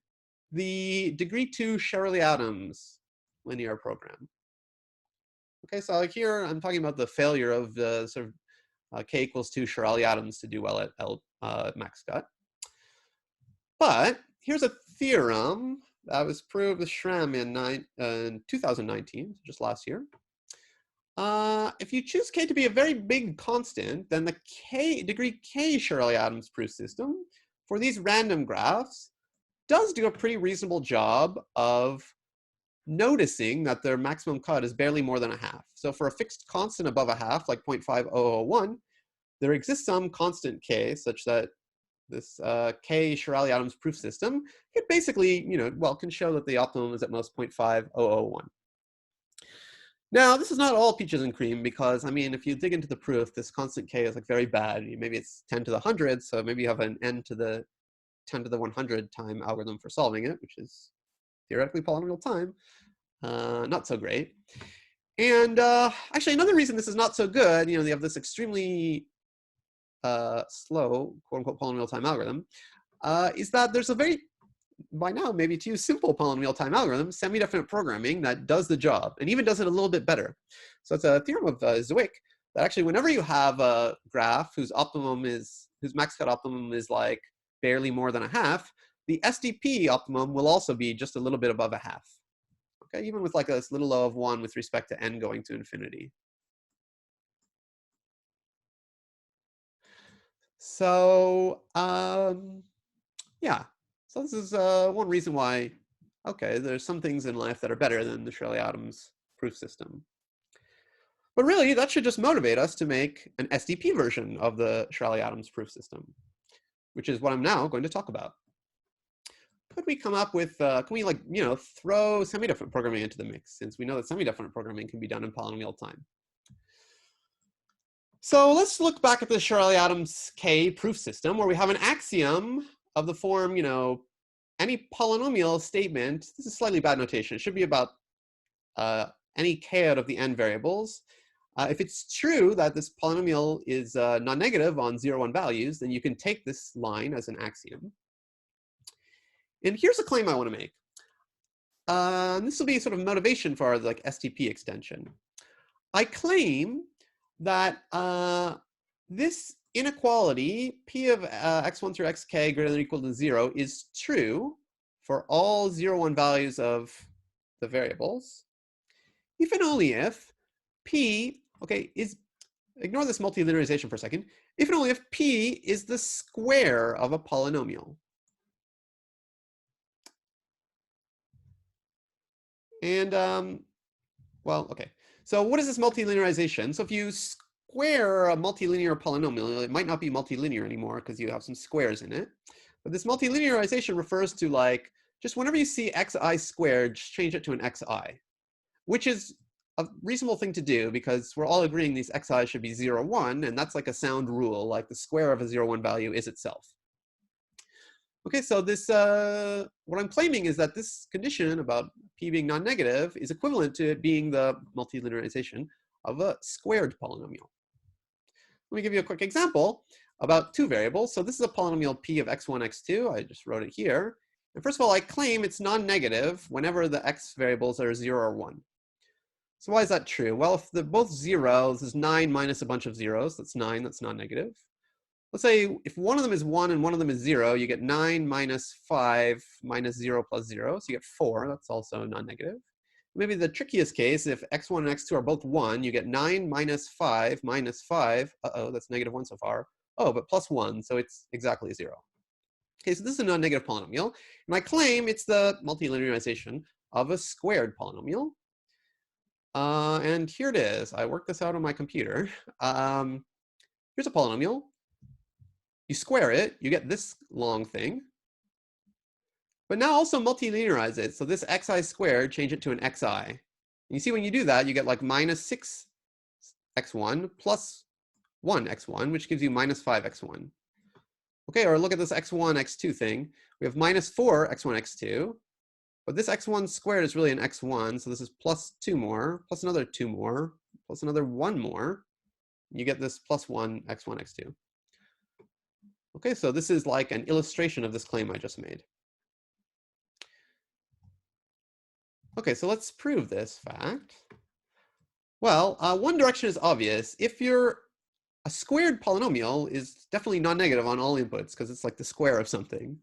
the degree 2 Sherali Adams linear program. Okay, so like here I'm talking about the failure of the sort of k equals 2 Sherali Adams to do well at max cut. But here's a theorem that was proved with Schramm in 2019, just last year. If you choose k to be a very big constant, then the degree k Sherali Adams proof system for these random graphs does do a pretty reasonable job of noticing that their maximum cut is barely more than a half. So for a fixed constant above a half, like 0.5001, there exists some constant k such that this k Sherali Adams proof system, it basically, can show that the optimum is at most 0.5001. Now, this is not all peaches and cream because, I mean, if you dig into the proof, this constant k is like very bad. Maybe it's 10 to the 100, so maybe you have an n to the 10 to the 100 time algorithm for solving it, which is theoretically polynomial time. Not so great. And actually, another reason this is not so good, you have this extremely slow, quote unquote, polynomial time algorithm, is that there's a very, by now, maybe too simple polynomial time algorithm, semi-definite programming, that does the job and even does it a little bit better. So it's a theorem of Zwick that actually whenever you have a graph whose max cut optimum is like barely more than a half, the SDP optimum will also be just a little bit above a half. Okay, even with like this little o of 1 with respect to n going to infinity. So yeah, so this is one reason why, okay, there's some things in life that are better than the Sherali Adams proof system. But really, that should just motivate us to make an SDP version of the Sherali Adams proof system. which is what I'm now going to talk about. Could we come up with, can we like, throw semi-definite programming into the mix, since we know that semi-definite programming can be done in polynomial time? So let's look back at the Sherali Adams K proof system, where we have an axiom of the form, any polynomial statement. This is slightly bad notation. It should be about any k out of the n variables. If it's true that this polynomial is non-negative on 0, 1 values, then you can take this line as an axiom. And here's a claim I want to make. This will be sort of motivation for our like STP extension. I claim that this inequality p of x1 through xk greater than or equal to 0 is true for all 0, 1 values of the variables, if and only if p, is, ignore this multilinearization for a second, if and only if p is the square of a polynomial. And, so what is this multilinearization? So if you square a multilinear polynomial, it might not be multilinear anymore because you have some squares in it. But this multilinearization refers to like, just whenever you see xi squared, just change it to an xi, which is a reasonable thing to do because we're all agreeing these xi should be 0, 1, and that's like a sound rule, like the square of a 0, 1 value is itself. Okay, so this, what I'm claiming is that this condition about p being non-negative is equivalent to it being the multilinearization of a squared polynomial. Let me give you a quick example about two variables. So this is a polynomial p of x1, x2. I just wrote it here. And first of all, I claim it's non-negative whenever the x variables are 0 or 1. So why is that true? Well, if they're both 0, this is 9 minus a bunch of zeros. That's 9, that's non-negative. Let's say if one of them is 1 and one of them is 0, you get 9 minus 5 minus 0 plus 0. So you get 4. That's also non-negative. Maybe the trickiest case, if x1 and x2 are both 1, you get 9 minus 5 minus 5. Uh-oh, that's negative 1 so far. Oh, but plus 1, so it's exactly 0. Okay, so this is a non-negative polynomial. And I claim it's the multilinearization of a squared polynomial. And here it is. I worked this out on my computer. Here's a polynomial. You square it, you get this long thing. But now also multilinearize it. So this xi squared, change it to an xi. And you see when you do that, you get like minus 6x1 plus 1x1, which gives you minus 5x1. Okay, or look at this x1, x2 thing. We have minus 4x1, x2. But this x1 squared is really an x1. So this is plus 2 more, plus another 2 more, plus another 1 more. You get this plus 1, x1, x2. Okay, so this is like an illustration of this claim I just made. Okay, so let's prove this fact. Well, one direction is obvious. If you're a squared polynomial is definitely non-negative on all inputs because it's like the square of something.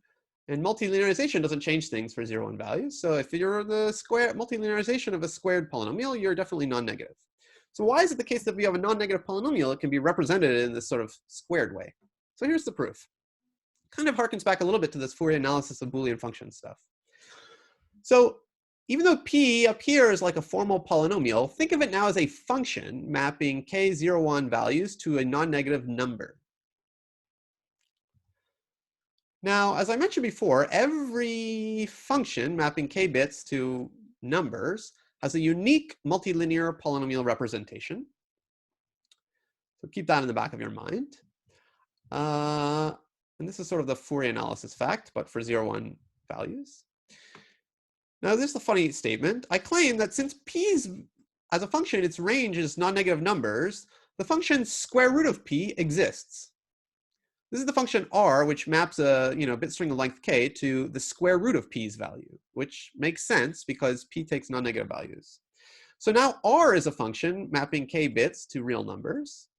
And multilinearization doesn't change things for 0, 1 values. So if you're the square multilinearization of a squared polynomial, you're definitely non-negative. So why is it the case that if you have a non-negative polynomial, it can be represented in this sort of squared way? So here's the proof. Kind of harkens back a little bit to this Fourier analysis of Boolean function stuff. So even though p appears like a formal polynomial, think of it now as a function mapping k 0, 1 values to a non-negative number. Now, as I mentioned before, every function mapping k bits to numbers has a unique multilinear polynomial representation. So keep that in the back of your mind. And this is sort of the Fourier analysis fact, but for 0, 1 values. Now, this is a funny statement. I claim that since p as a function, its range is non-negative numbers, the function square root of p exists. This is the function r, which maps a bit string of length k to the square root of p's value, which makes sense because p takes non-negative values. So now r is a function mapping k bits to real numbers.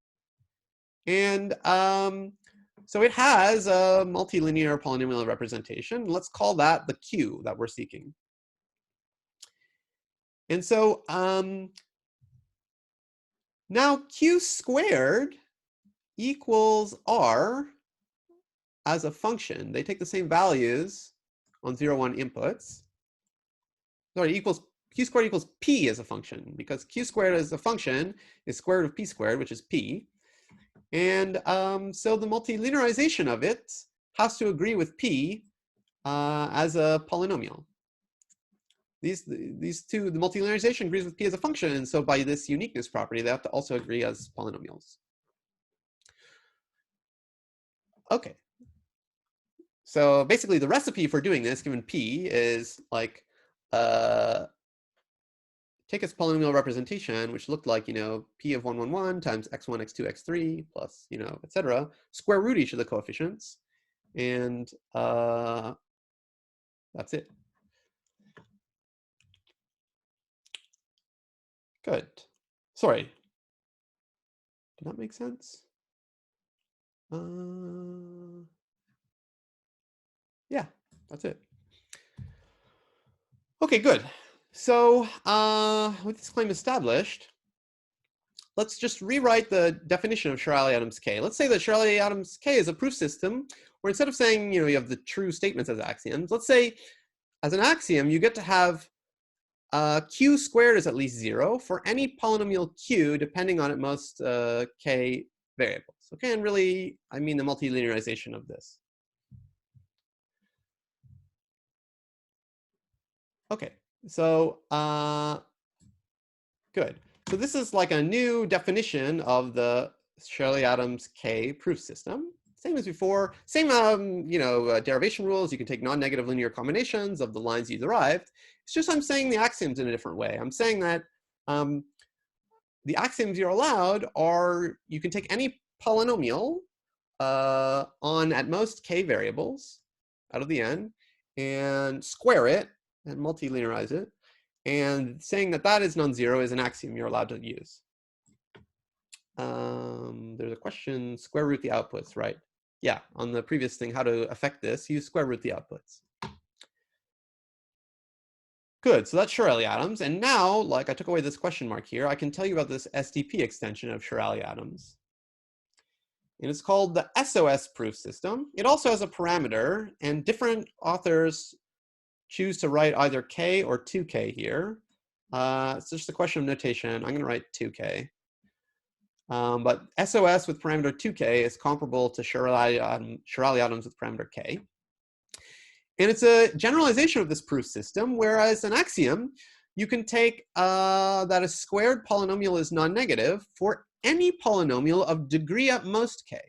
And so it has a multilinear polynomial representation. Let's call that the q that we're seeking. And so now q squared equals r as a function. They take the same values on 0, 1 inputs. Sorry, q squared equals p as a function, because q squared as a function is square root of p squared, which is p. And so the multilinearization of it has to agree with P as a polynomial. These two, the multilinearization agrees with P as a function, and so by this uniqueness property, they have to also agree as polynomials. Okay. So basically, the recipe for doing this, given P, is like take its polynomial representation, which looked like, P of 1, 1, 1 times x1, x2, x3 plus, etc. Square root each of the coefficients, and that's it. Good. Sorry. Did that make sense? Yeah, that's it. Okay, good. So with this claim established, let's just rewrite the definition of Sherali Adams K. Let's say that Sherali Adams K is a proof system where instead of saying, you have the true statements as axioms, let's say as an axiom, you get to have q squared is at least 0 for any polynomial q depending on at most k variables. Okay, and really, I mean the multilinearization of this. Okay, so good. So this is like a new definition of the Sherali Adams K proof system. Same as before, same derivation rules. You can take non-negative linear combinations of the lines you derived. It's just I'm saying the axioms in a different way. I'm saying that the axioms you're allowed are, you can take any polynomial on at most k variables out of the n and square it and multilinearize it. And saying that that is non-zero is an axiom you're allowed to use. There's a question, square root the outputs, right? Yeah, on the previous thing, how to affect this, use square root the outputs. Good, so that's Sherali Adams. And now, like I took away this question mark here, I can tell you about this SDP extension of Sherali Adams. And it's called the SOS proof system. It also has a parameter, and different authors choose to write either k or 2k here. It's just a question of notation. I'm going to write 2k. But SOS with parameter 2k is comparable to Sherali Adams with parameter k. And it's a generalization of this proof system, whereas an axiom, you can take that a squared polynomial is non-negative for any polynomial of degree at most k.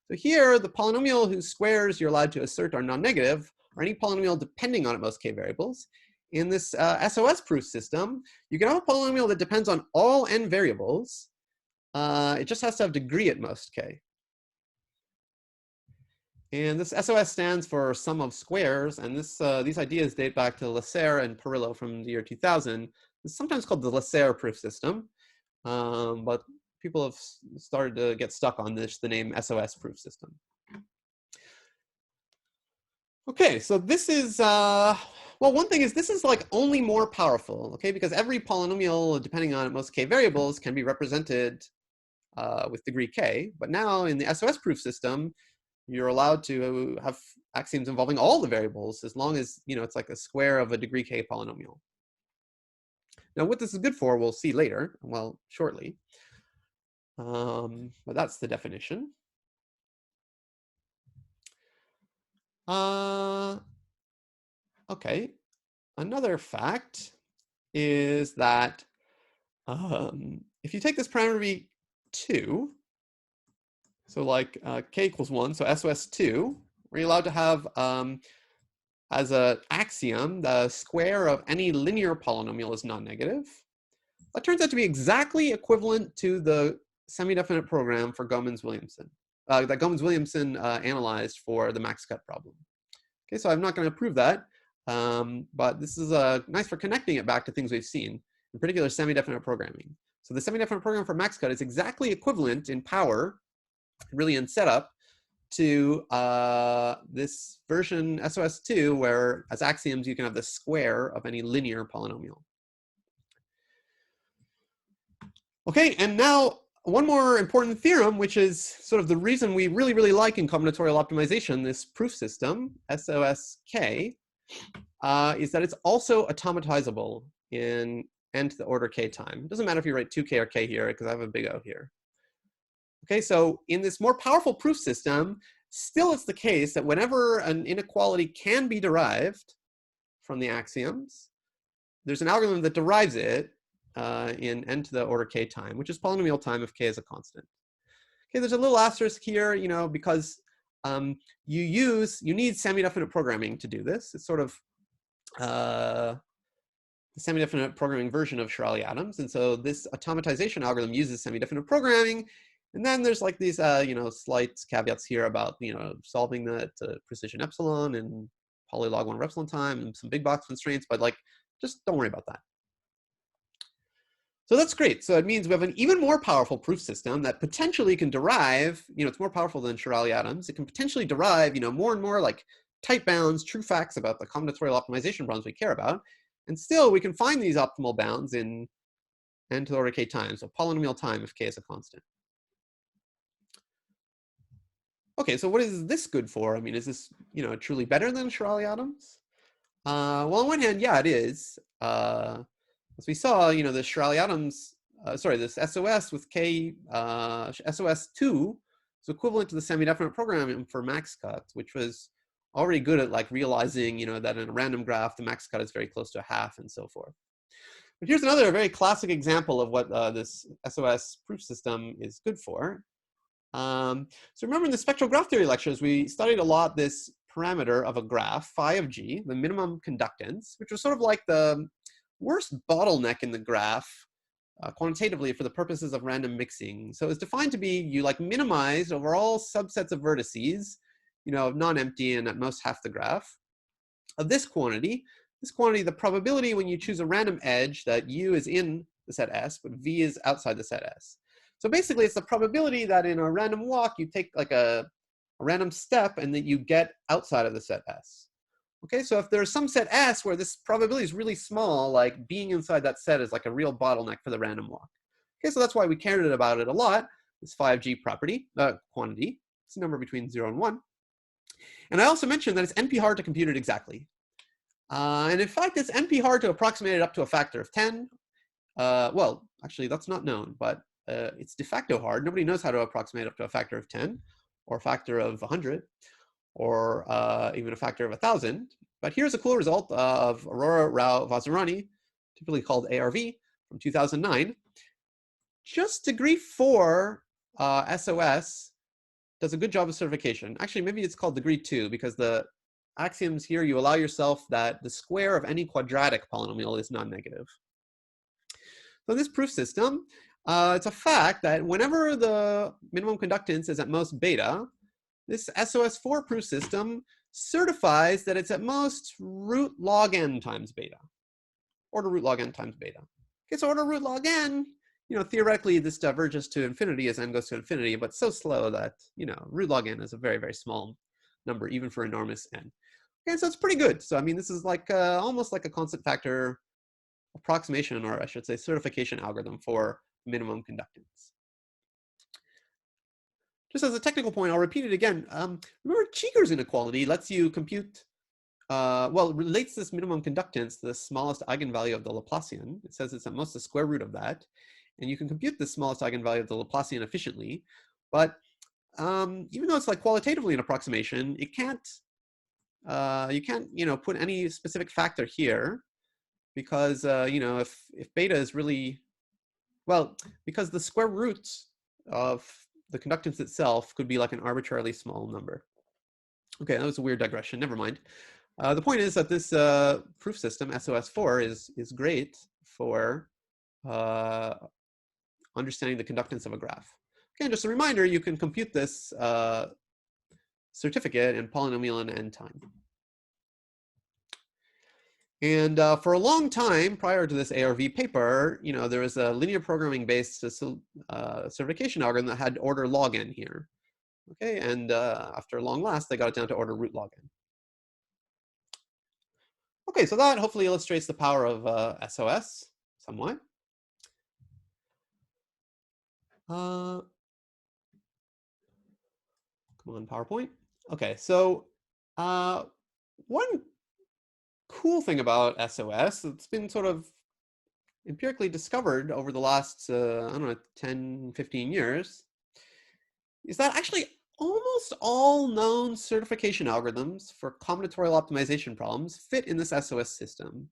So here, the polynomial whose squares you're allowed to assert are non-negative, or any polynomial depending on at most k variables. In this SOS proof system, you can have a polynomial that depends on all n variables. It just has to have degree at most k. And this SOS stands for sum of squares, and these ideas date back to Lasserre and Perillo from the year 2000. It's sometimes called the Lasserre proof system, but people have started to get stuck on the name SOS proof system. Okay, so this is, well, one thing is this is like only more powerful, okay, because every polynomial, depending on most k variables, can be represented with degree k. But now in the SOS proof system, you're allowed to have axioms involving all the variables as long as, it's like a square of a degree k polynomial. Now, what this is good for, we'll see later, well, shortly. But that's the definition. Okay, another fact is that if you take this parameter to be 2, so like k equals 1, so SOS 2, we're allowed to have as an axiom, the square of any linear polynomial is non-negative. That turns out to be exactly equivalent to the semi-definite program for Gomans-Williamson, that Gomans-Williamson analyzed for the max cut problem. Okay, so I'm not going to prove that, but this is nice for connecting it back to things we've seen, in particular semi-definite programming. So the semi-definite program for max cut is exactly equivalent in power, really in setup, to this version SOS2, where as axioms you can have the square of any linear polynomial. Okay, and now one more important theorem, which is sort of the reason we really, really like in combinatorial optimization, this proof system, SOSK, is that it's also automatizable in n to the order k time. It doesn't matter if you write 2k or k here, because I have a big O here. Okay, so in this more powerful proof system, Still, it's the case that whenever an inequality can be derived from the axioms, there's an algorithm that derives it in n to the order k time, which is polynomial time if k is a constant. Okay, there's a little asterisk here, because you need semi-definite programming to do this. It's sort of the semi-definite programming version of Sherali Adams, and so this automatization algorithm uses semi-definite programming. And then there's like these slight caveats here about solving that precision epsilon and polylog 1 epsilon time and some big box constraints, but like just don't worry about that. So that's great. So it means we have an even more powerful proof system that potentially can derive, it's more powerful than Sherali Adams. It can potentially derive, more and more like tight bounds, true facts about the combinatorial optimization problems we care about. And still we can find these optimal bounds in n to the order k times, so polynomial time if k is a constant. Okay, so what is this good for? I mean, is this, truly better than Sherali Adams? Well, on one hand, yeah, it is. As we saw, the Sherali Adams, this SOS with K, SOS2 is equivalent to the semi-definite programming for max cut, which was already good at like realizing, that in a random graph, the max cut is very close to a half and so forth. But here's another very classic example of what this SOS proof system is good for. So remember in the spectral graph theory lectures, we studied a lot this parameter of a graph, phi of g, the minimum conductance, which was sort of like the worst bottleneck in the graph quantitatively for the purposes of random mixing. So it's defined to be you like minimize over all subsets of vertices, non-empty and at most half the graph of this quantity. This quantity, the probability when you choose a random edge that u is in the set S, but v is outside the set S. So basically, it's the probability that in a random walk, you take like a random step and that you get outside of the set S. Okay, so if there's some set S where this probability is really small, like being inside that set is like a real bottleneck for the random walk. Okay, so that's why we cared about it a lot, this phi of g property, quantity. It's a number between 0 and 1. And I also mentioned that it's NP hard to compute it exactly. And in fact, it's NP hard to approximate it up to a factor of 10. Well, actually, that's not known, but it's de facto hard. Nobody knows how to approximate up to a factor of 10 or a factor of 100 or even a factor of 1,000. But here's a cool result of Aurora Rao Vazirani, typically called ARV, from 2009. Just degree 4 SOS does a good job of certification. Actually, maybe it's called degree 2 because the axioms here, you allow yourself that the square of any quadratic polynomial is non-negative. So in this proof system, it's a fact that whenever the minimum conductance is at most beta, this SOS4 proof system certifies that it's at most root log n times beta, order root log n times beta. Okay, so order root log n, theoretically this diverges to infinity as n goes to infinity, but so slow that, root log n is a very, very small number, even for enormous n. Okay, so it's pretty good. So, I mean, this is like almost like a constant factor approximation, or I should say certification algorithm for minimum conductance. Just as a technical point, I'll repeat it again. Remember, Cheeger's inequality lets you compute, it relates this minimum conductance to the smallest eigenvalue of the Laplacian. It says it's at most the square root of that. And you can compute the smallest eigenvalue of the Laplacian efficiently. But even though it's like qualitatively an approximation, it can't, you can't, put any specific factor here because, if beta is really, because the square root of the conductance itself could be like an arbitrarily small number. Okay, that was a weird digression, never mind. The point is that this proof system, SOS4, is great for understanding the conductance of a graph. Okay, and just a reminder, you can compute this certificate in polynomial and n time. And for a long time, prior to this ARV paper, there was a linear programming based certification algorithm that had order log n here. Okay, and after long last, they got it down to order root log n. Okay, so that hopefully illustrates the power of SOS somewhat. Come on, PowerPoint. Okay, so one cool thing about SOS, it's been sort of empirically discovered over the last, I don't know, 10, 15 years, is that actually almost all known certification algorithms for combinatorial optimization problems fit in this SOS system.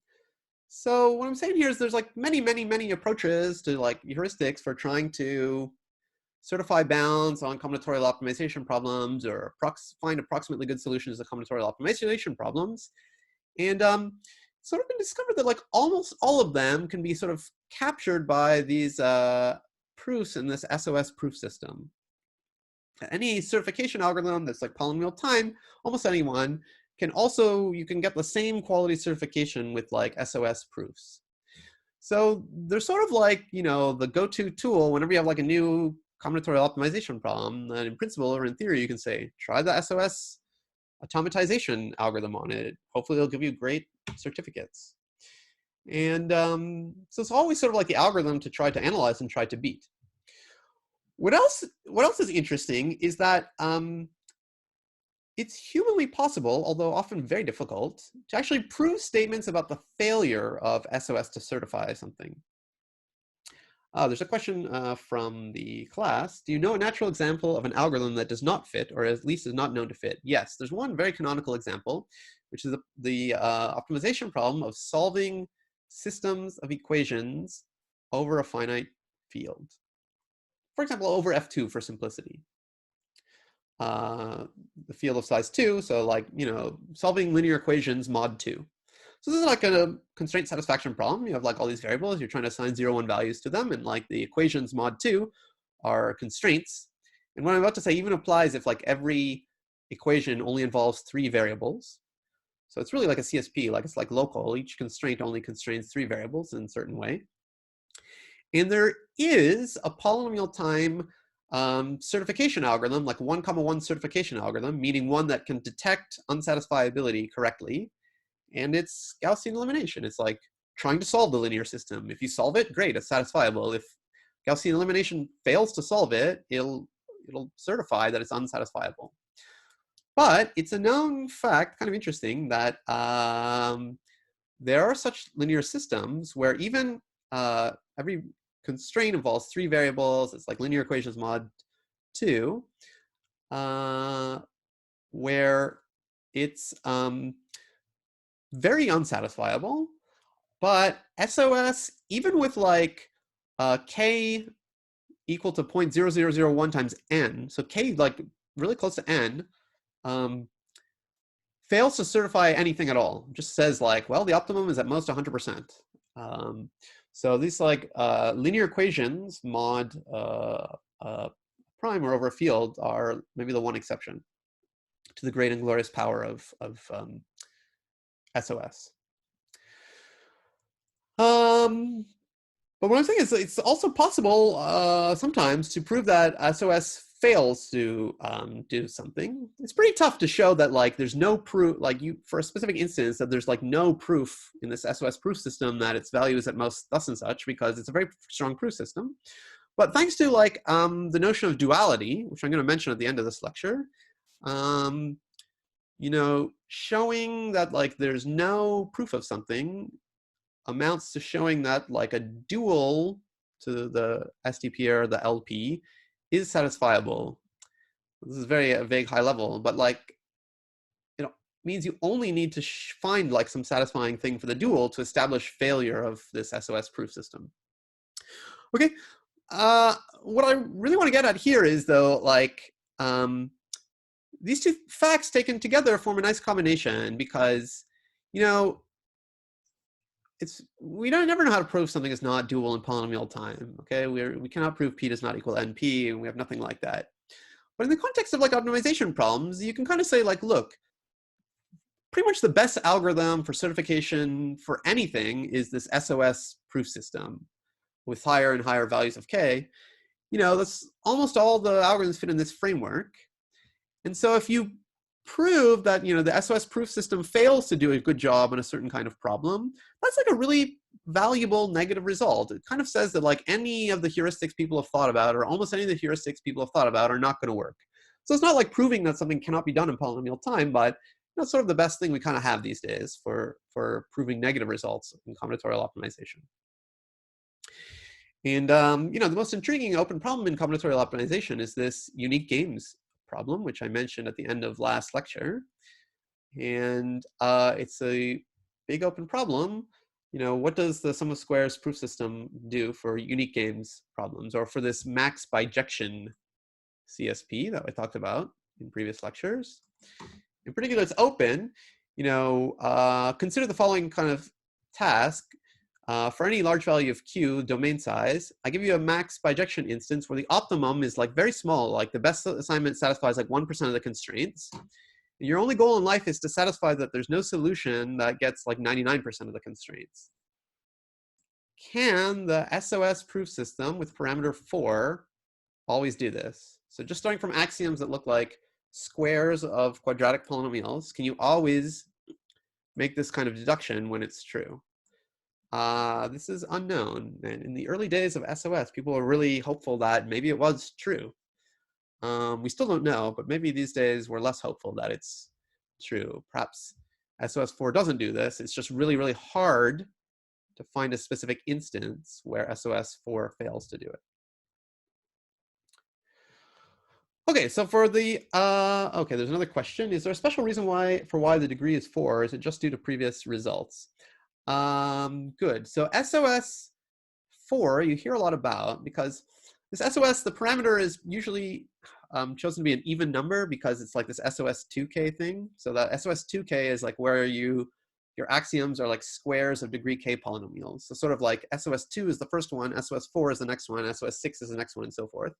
So what I'm saying here is there's like many approaches to like heuristics for trying to certify bounds on combinatorial optimization problems or find approximately good solutions to combinatorial optimization problems. And sort of been discovered that like almost all of them can be sort of captured by these proofs in this SOS proof system. Any certification algorithm that's like polynomial time, almost anyone, you can get the same quality certification with like SOS proofs. So they're sort of like, you know, the go-to tool whenever you have like a new combinatorial optimization problem that in principle or in theory you can say, try the SOS automatization algorithm on it. Hopefully it'll give you great certificates. And so it's always sort of like the algorithm to try to analyze and try to beat. What else is interesting is that it's humanly possible, although often very difficult, to actually prove statements about the failure of SOS to certify something. There's a question from the class. Do you know a natural example of an algorithm that does not fit, or at least is not known to fit? Yes, there's one very canonical example, which is the optimization problem of solving systems of equations over a finite field. For example, over F2 for simplicity. The field of size 2, so like, you know, solving linear equations mod 2. So this is like a constraint satisfaction problem. You have like all these variables, you're trying to assign 0, 1 values to them, and like the equations mod 2 are constraints. And what I'm about to say even applies if like every equation only involves 3 variables. So it's really like a CSP, like it's like local. Each constraint only constrains 3 variables in a certain way. And there is a polynomial time certification algorithm, like 1,1 certification algorithm, meaning one that can detect unsatisfiability correctly. And it's Gaussian elimination. It's like trying to solve the linear system. If you solve it, great, it's satisfiable. If Gaussian elimination fails to solve it, it'll certify that it's unsatisfiable. But it's a known fact, kind of interesting, that there are such linear systems where even every constraint involves 3 variables. It's like linear equations mod 2, where it's very unsatisfiable, but SOS, even with like k equal to 0.0001 times n, so k like really close to n, fails to certify anything at all. Just says like, well, the optimum is at most 100%. So these like linear equations mod prime or over a field are maybe the one exception to the great and glorious power of SOS. But what I'm saying is it's also possible sometimes to prove that SOS fails to do something. It's pretty tough to show that like there's no proof, like for a specific instance, that there's like no proof in this SOS proof system that its value is at most thus and such, because it's a very strong proof system. But thanks to like the notion of duality, which I'm going to mention at the end of this lecture, you know, showing that like there's no proof of something amounts to showing that like a dual to the STP or the LP is satisfiable. This is very vague high level, but like it means you only need to find like some satisfying thing for the dual to establish failure of this SOS proof system. Okay, what I really want to get at here is though, like these two facts taken together form a nice combination, because, you know, we don't never know how to prove something is not dual in polynomial time. Okay, we cannot prove p does not equal np, and we have nothing like that. But in the context of like optimization problems, you can kind of say like, look, pretty much the best algorithm for certification for anything is this SOS proof system with higher and higher values of k. You know, that's almost all the algorithms fit in this framework. And so if you prove that, you know, the SOS proof system fails to do a good job on a certain kind of problem, that's like a really valuable negative result. It kind of says that like any of the heuristics people have thought about, or almost any of the heuristics people have thought about, are not going to work. So it's not like proving that something cannot be done in polynomial time, but that's sort of the best thing we kind of have these days for proving negative results in combinatorial optimization. And you know, the most intriguing open problem in combinatorial optimization is this unique games problem, which I mentioned at the end of last lecture. And it's a big open problem. What does the sum of squares proof system do for unique games problems, or for this max bijection CSP that I talked about in previous lectures? In particular, it's open. Consider the following kind of task. For any large value of Q domain size, I give you a max bijection instance where the optimum is like very small, like the best assignment satisfies like 1% of the constraints. And your only goal in life is to satisfy that there's no solution that gets like 99% of the constraints. Can the SOS proof system with parameter 4 always do this? So just starting from axioms that look like squares of quadratic polynomials, can you always make this kind of deduction when it's true? This is unknown. And in the early days of SOS, people were really hopeful that maybe it was true. We still don't know, but maybe these days we're less hopeful that it's true. Perhaps SOS4 doesn't do this. It's just really, really hard to find a specific instance where SOS4 fails to do it. Okay, so for the, okay, there's another question. Is there a special reason for why the degree is 4, or is it just due to previous results? Good. So SOS4, you hear a lot about, because this SOS, the parameter is usually chosen to be an even number because it's like this SOS2k thing. So that SOS2k is like where your axioms are like squares of degree k polynomials. So sort of like SOS2 is the first one, SOS4 is the next one, SOS6 is the next one, and so forth.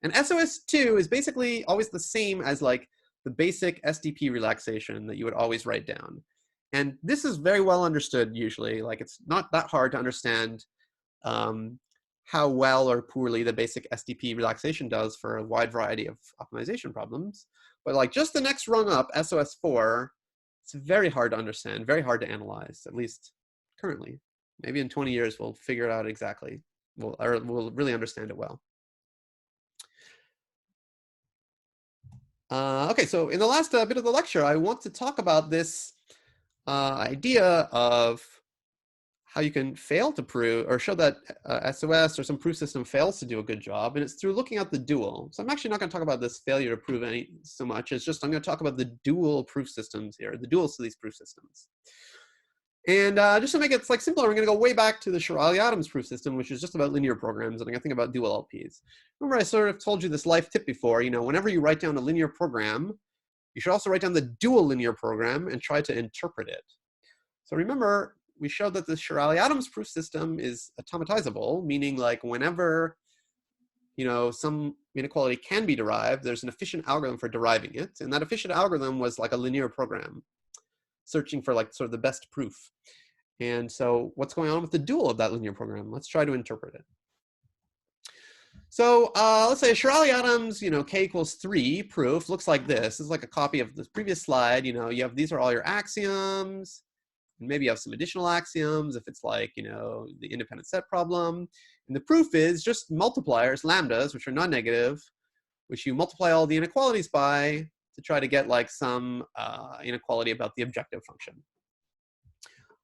And SOS2 is basically always the same as like the basic SDP relaxation that you would always write down. And this is very well understood usually. Like it's not that hard to understand how well or poorly the basic SDP relaxation does for a wide variety of optimization problems. But like just the next rung up, SOS4, it's very hard to understand, very hard to analyze, at least currently. Maybe in 20 years we'll figure it out exactly, or we'll really understand it well. Okay, so in the last bit of the lecture, I want to talk about this idea of how you can fail to prove or show that SOS or some proof system fails to do a good job, and it's through looking at the dual. So I'm actually not going to talk about this failure to prove any so much. It's just I'm going to talk about the dual proof systems here, the duals to these proof systems. And just to make it like simpler, we're going to go way back to the Sherali Adams proof system, which is just about linear programs, and I'm going to think about dual LPs. Remember, I sort of told you this life tip before. Whenever you write down a linear program, you should also write down the dual linear program and try to interpret it. So remember, we showed that the Sherali Adams proof system is automatizable, meaning like whenever some inequality can be derived, there's an efficient algorithm for deriving it, and that efficient algorithm was like a linear program, searching for like sort of the best proof. And so what's going on with the dual of that linear program? Let's try to interpret it. So let's say Sherali Adams, k equals 3 proof looks like this. This is like a copy of this previous slide. You have, these are all your axioms, and maybe you have some additional axioms if it's like, the independent set problem. And the proof is just multipliers, lambdas, which are non-negative, which you multiply all the inequalities by to try to get like some inequality about the objective function.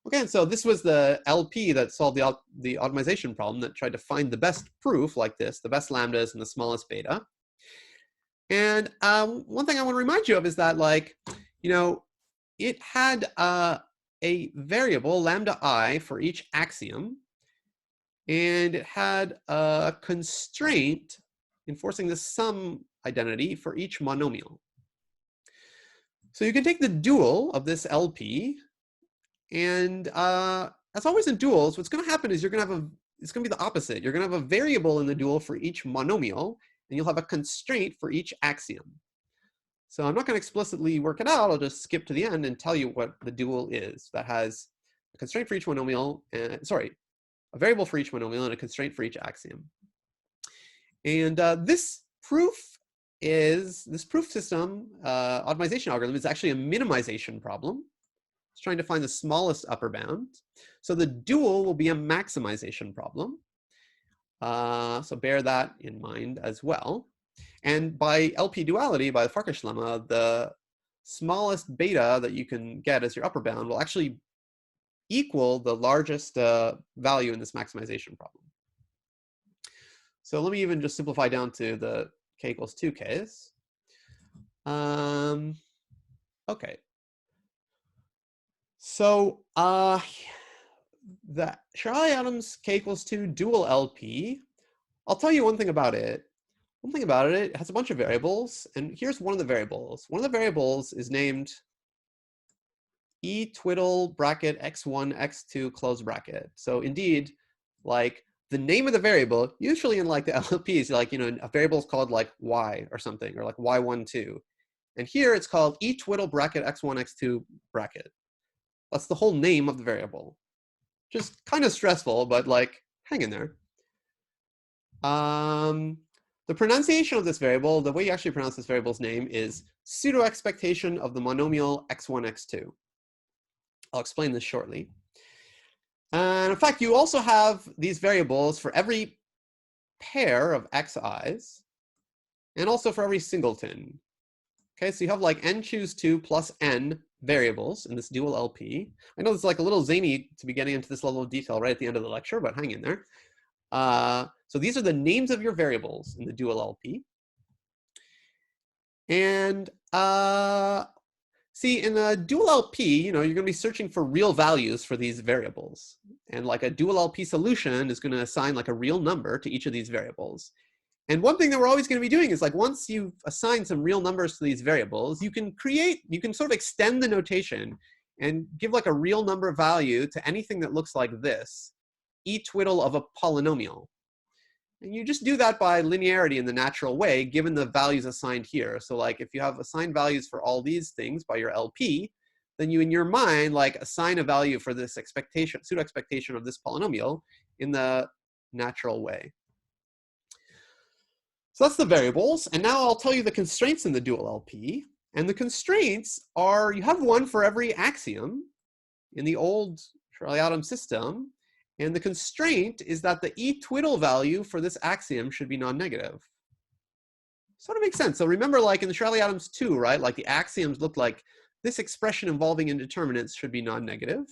Okay, and so this was the LP that solved the optimization problem that tried to find the best proof like this, the best lambdas and the smallest beta. And one thing I want to remind you of is that like, it had a variable lambda I for each axiom, and it had a constraint enforcing the sum identity for each monomial. So you can take the dual of this LP, and as always in duals, what's going to happen is it's going to be the opposite. You're going to have a variable in the dual for each monomial, and you'll have a constraint for each axiom. So I'm not going to explicitly work it out. I'll just skip to the end and tell you what the dual is. That has a constraint for each monomial, a variable for each monomial and a constraint for each axiom. And this proof system optimization algorithm is actually a minimization problem. It's trying to find the smallest upper bound. So the dual will be a maximization problem. So bear that in mind as well. And by LP duality, by the Farkas lemma, the smallest beta that you can get as your upper bound will actually equal the largest value in this maximization problem. So let me even just simplify down to the k equals 2 case. Okay. So the Sherali Adams K equals 2 dual LP, I'll tell you one thing about it. One thing about it, it has a bunch of variables, and here's one of the variables. One of the variables is named e twiddle bracket x1, x2 close bracket. So indeed, like the name of the variable, usually in like the LPs, like, you know, a variable is called like y or something, or like y12. And here it's called e twiddle bracket x1, x2 bracket. That's the whole name of the variable. Just kind of stressful, but like, hang in there. The pronunciation of this variable, the way you actually pronounce this variable's name is pseudoexpectation of the monomial x1, x2. I'll explain this shortly. And in fact, you also have these variables for every pair of xi's, and also for every singleton. Okay, so you have like n choose 2 plus n variables in this dual LP. I know it's like a little zany to be getting into this level of detail right at the end of the lecture, but hang in there. So these are the names of your variables in the dual LP. And see, in a dual LP, you know, you're going to be searching for real values for these variables. And like a dual LP solution is going to assign like a real number to each of these variables. And one thing that we're always going to be doing is like once you've assigned some real numbers to these variables, you can sort of extend the notation and give like a real number value to anything that looks like this, e twiddle of a polynomial. And you just do that by linearity in the natural way, given the values assigned here. So like if you have assigned values for all these things by your LP, then you in your mind like assign a value for this expectation, pseudo expectation of this polynomial in the natural way. So that's the variables. And now I'll tell you the constraints in the dual LP. And the constraints are, you have one for every axiom in the old Sherali Adams system. And the constraint is that the e twiddle value for this axiom should be non-negative. Sort of makes sense. So remember, like in the Sherali Adams 2, right? Like the axioms look like this expression involving indeterminates should be non-negative.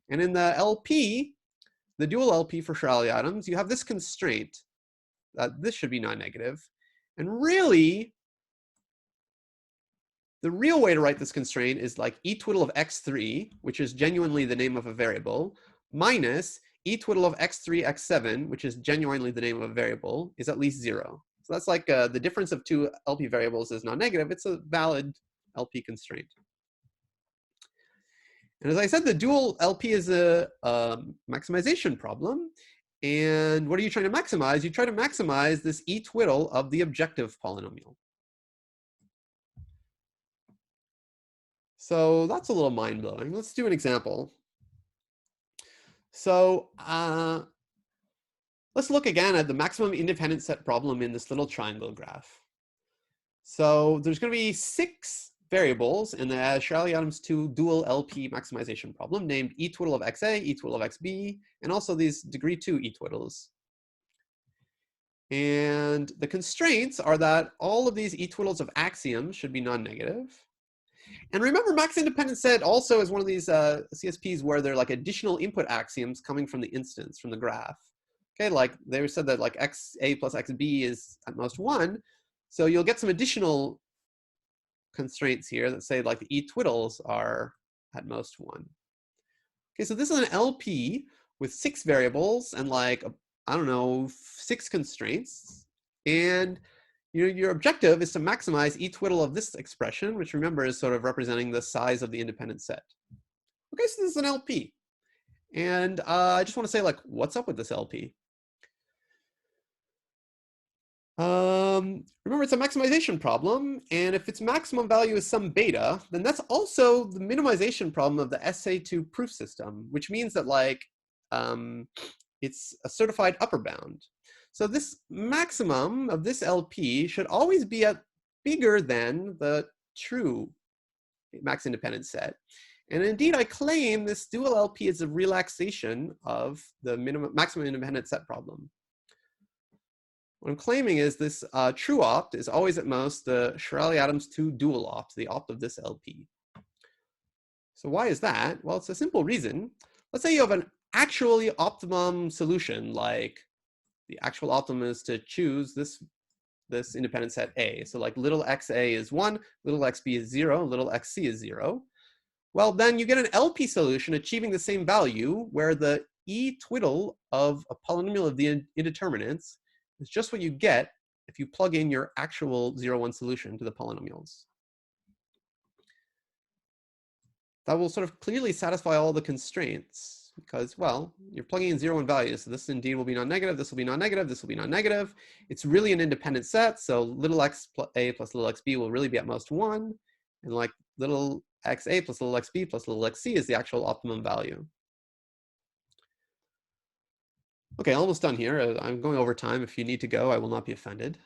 And in the LP, the dual LP for Sherali Adams, you have this constraint that this should be non-negative. And really, the real way to write this constraint is like e twiddle of x3, which is genuinely the name of a variable, minus e twiddle of x3, x7, which is genuinely the name of a variable, is at least 0. So that's like the difference of two LP variables is non-negative. It's a valid LP constraint. And as I said, the dual LP is a maximization problem. And what are you trying to maximize? You try to maximize this e twiddle of the objective polynomial. So that's a little mind-blowing. Let's do an example. So let's look again at the maximum independent set problem in this little triangle graph. So there's going to be 6 variables in the Sherali Adams 2 dual LP maximization problem named e twiddle of xa, e twiddle of xb, and also these degree 2 e twiddles. And the constraints are that all of these e twiddles of axioms should be non-negative. And remember, max independent set also is one of these CSPs where they're like additional input axioms coming from the instance, from the graph. Okay, like they said that like xa plus xb is at most 1. So you'll get some additional constraints here that say like the e twiddles are at most 1. Okay, so this is an LP with 6 variables and like, I don't know, 6 constraints. And your objective is to maximize e twiddle of this expression, which remember is sort of representing the size of the independent set. Okay, so this is an LP. And I just want to say like, what's up with this LP? Remember, it's a maximization problem, and if its maximum value is some beta, then that's also the minimization problem of the SA2 proof system, which means that like it's a certified upper bound. So this maximum of this LP should always be bigger than the true max independent set. And indeed, I claim this dual LP is a relaxation of the maximum independent set problem. What I'm claiming is this true opt is always at most the Sherali Adams 2 dual opt, the opt of this LP. So why is that? Well, it's a simple reason. Let's say you have an actually optimum solution, like the actual optimum is to choose this this independent set A. So like little xa is 1, little xb is 0, little xc is 0. Well, then you get an LP solution achieving the same value where the E twiddle of a polynomial of the indeterminates is just what you get if you plug in your actual 0, 1 solution to the polynomials. That will sort of clearly satisfy all the constraints because, well, you're plugging in 0, 1 values. So this indeed will be non-negative, this will be non-negative, this will be non-negative. It's really an independent set. So little x a plus little xb will really be at most 1. And like little xa plus little xb plus little xc is the actual optimum value. Okay, almost done here. I'm going over time. If you need to go, I will not be offended.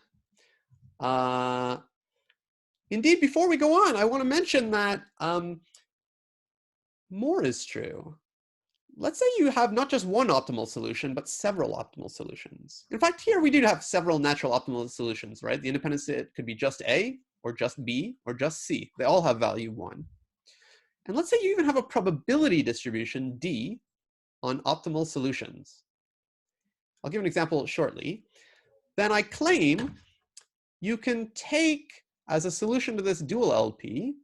Indeed, before we go on, I want to mention that more is true. Let's say you have not just one optimal solution, but several optimal solutions. In fact, here we do have several natural optimal solutions, right? The independent set could be just A, or just B, or just C. They all have value 1. And let's say you even have a probability distribution, D, on optimal solutions. I'll give an example shortly. Then I claim you can take, as a solution to this dual LP,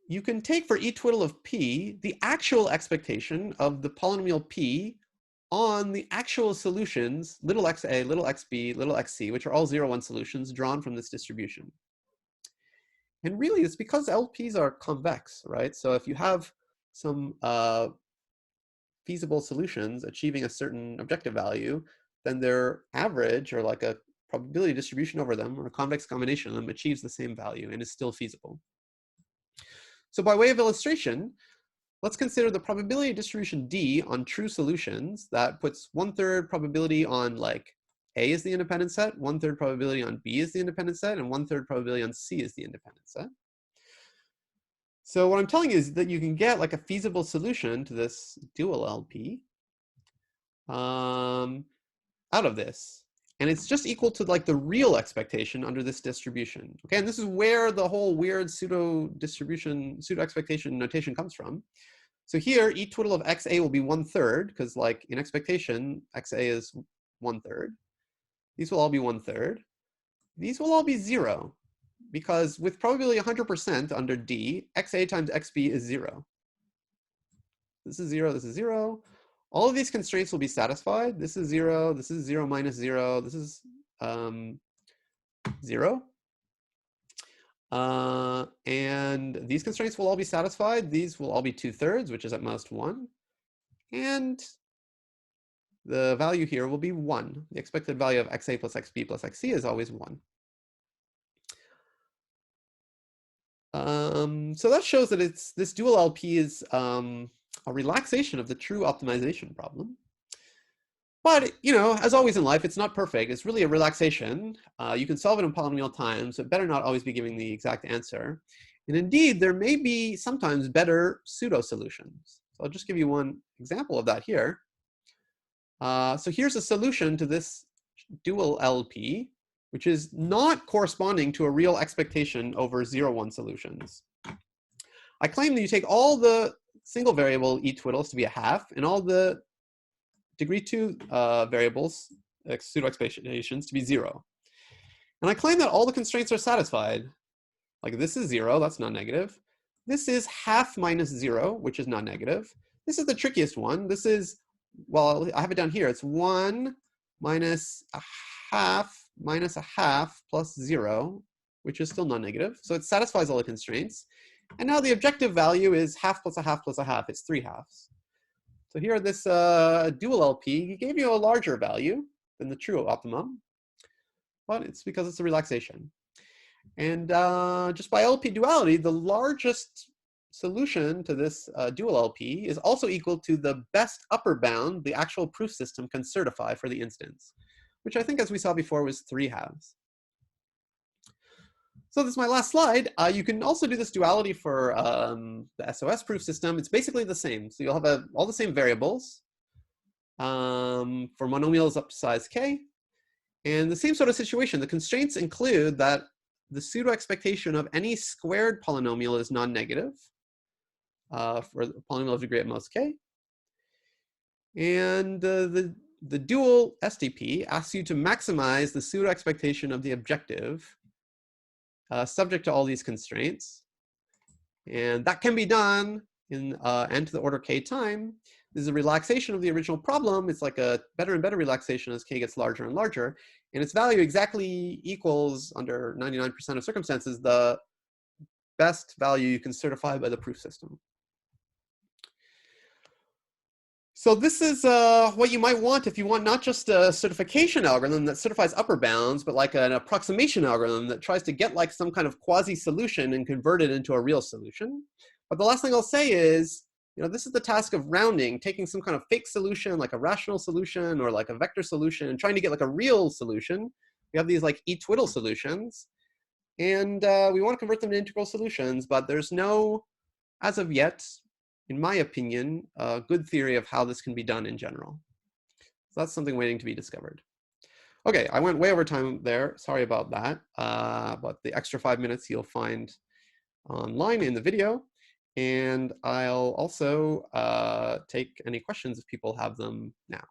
you can take for E twiddle of P the actual expectation of the polynomial P on the actual solutions, little xa, little xb, little xc, which are all 0, 1 solutions drawn from this distribution. And really, it's because LPs are convex, right? So if you have some feasible solutions achieving a certain objective value, then their average, or like a probability distribution over them, or a convex combination of them, achieves the same value and is still feasible. So by way of illustration, let's consider the probability distribution D on true solutions that puts 1/3 probability on like A is the independent set, 1/3 probability on B is the independent set, and 1/3 probability on C is the independent set. So what I'm telling you is that you can get like a feasible solution to this dual LP out of this. And it's just equal to like the real expectation under this distribution. Okay, and this is where the whole weird pseudo expectation notation comes from. So here, E twiddle of xa will be 1/3, because like in expectation, xa is 1/3. These will all be 1/3. These will all be 0, because with probability 100% under D, xa times xb is 0. This is 0, this is 0. All of these constraints will be satisfied. This is 0, this is 0 minus 0, this is 0. And these constraints will all be satisfied. These will all be 2/3, which is at most 1. And the value here will be 1. The expected value of xa plus xb plus xc is always 1. So that shows that this dual LP is a relaxation of the true optimization problem. But, you know, as always in life, it's not perfect. It's really a relaxation. You can solve it in polynomial time, so it better not always be giving the exact answer. And indeed, there may be sometimes better pseudo solutions. So I'll just give you one example of that here. So here's a solution to this dual LP, which is not corresponding to a real expectation over 0, 1 solutions. I claim that you take all the single variable E twiddles to be a half, and all the degree 2 variables, pseudo expectations, to be 0. And I claim that all the constraints are satisfied. Like this is 0, that's non-negative. This is half minus 0, which is non-negative. This is the trickiest one. This is, well, I have it down here. It's 1 minus a half plus 0, which is still non-negative. So it satisfies all the constraints. And now the objective value is half plus a half plus a half. It's 3 halves. So here, this dual LP gave you a larger value than the true optimum, but it's because it's a relaxation. And just by LP duality, the largest solution to this dual LP is also equal to the best upper bound the actual proof system can certify for the instance, which I think, as we saw before, was 3 halves. So this is my last slide. You can also do this duality for the SOS proof system. It's basically the same. So you'll have all the same variables for monomials up to size k. And the same sort of situation. The constraints include that the pseudo expectation of any squared polynomial is non-negative for the polynomial of degree at most k. And the the dual SDP asks you to maximize the pseudo expectation of the objective subject to all these constraints. And that can be done in n to the order k time. This is a relaxation of the original problem. It's like a better and better relaxation as k gets larger and larger. And its value exactly equals, under 99% of circumstances, the best value you can certify by the proof system. So this is what you might want if you want not just a certification algorithm that certifies upper bounds, but like an approximation algorithm that tries to get like some kind of quasi-solution and convert it into a real solution. But the last thing I'll say is, this is the task of rounding, taking some kind of fake solution, like a rational solution or like a vector solution, and trying to get like a real solution. We have these like e-twiddle solutions, and we want to convert them to integral solutions, but there's no, as of yet, in my opinion, a good theory of how this can be done in general. So that's something waiting to be discovered. Okay, I went way over time there. Sorry about that. But the extra 5 minutes you'll find online in the video. And I'll also take any questions if people have them now.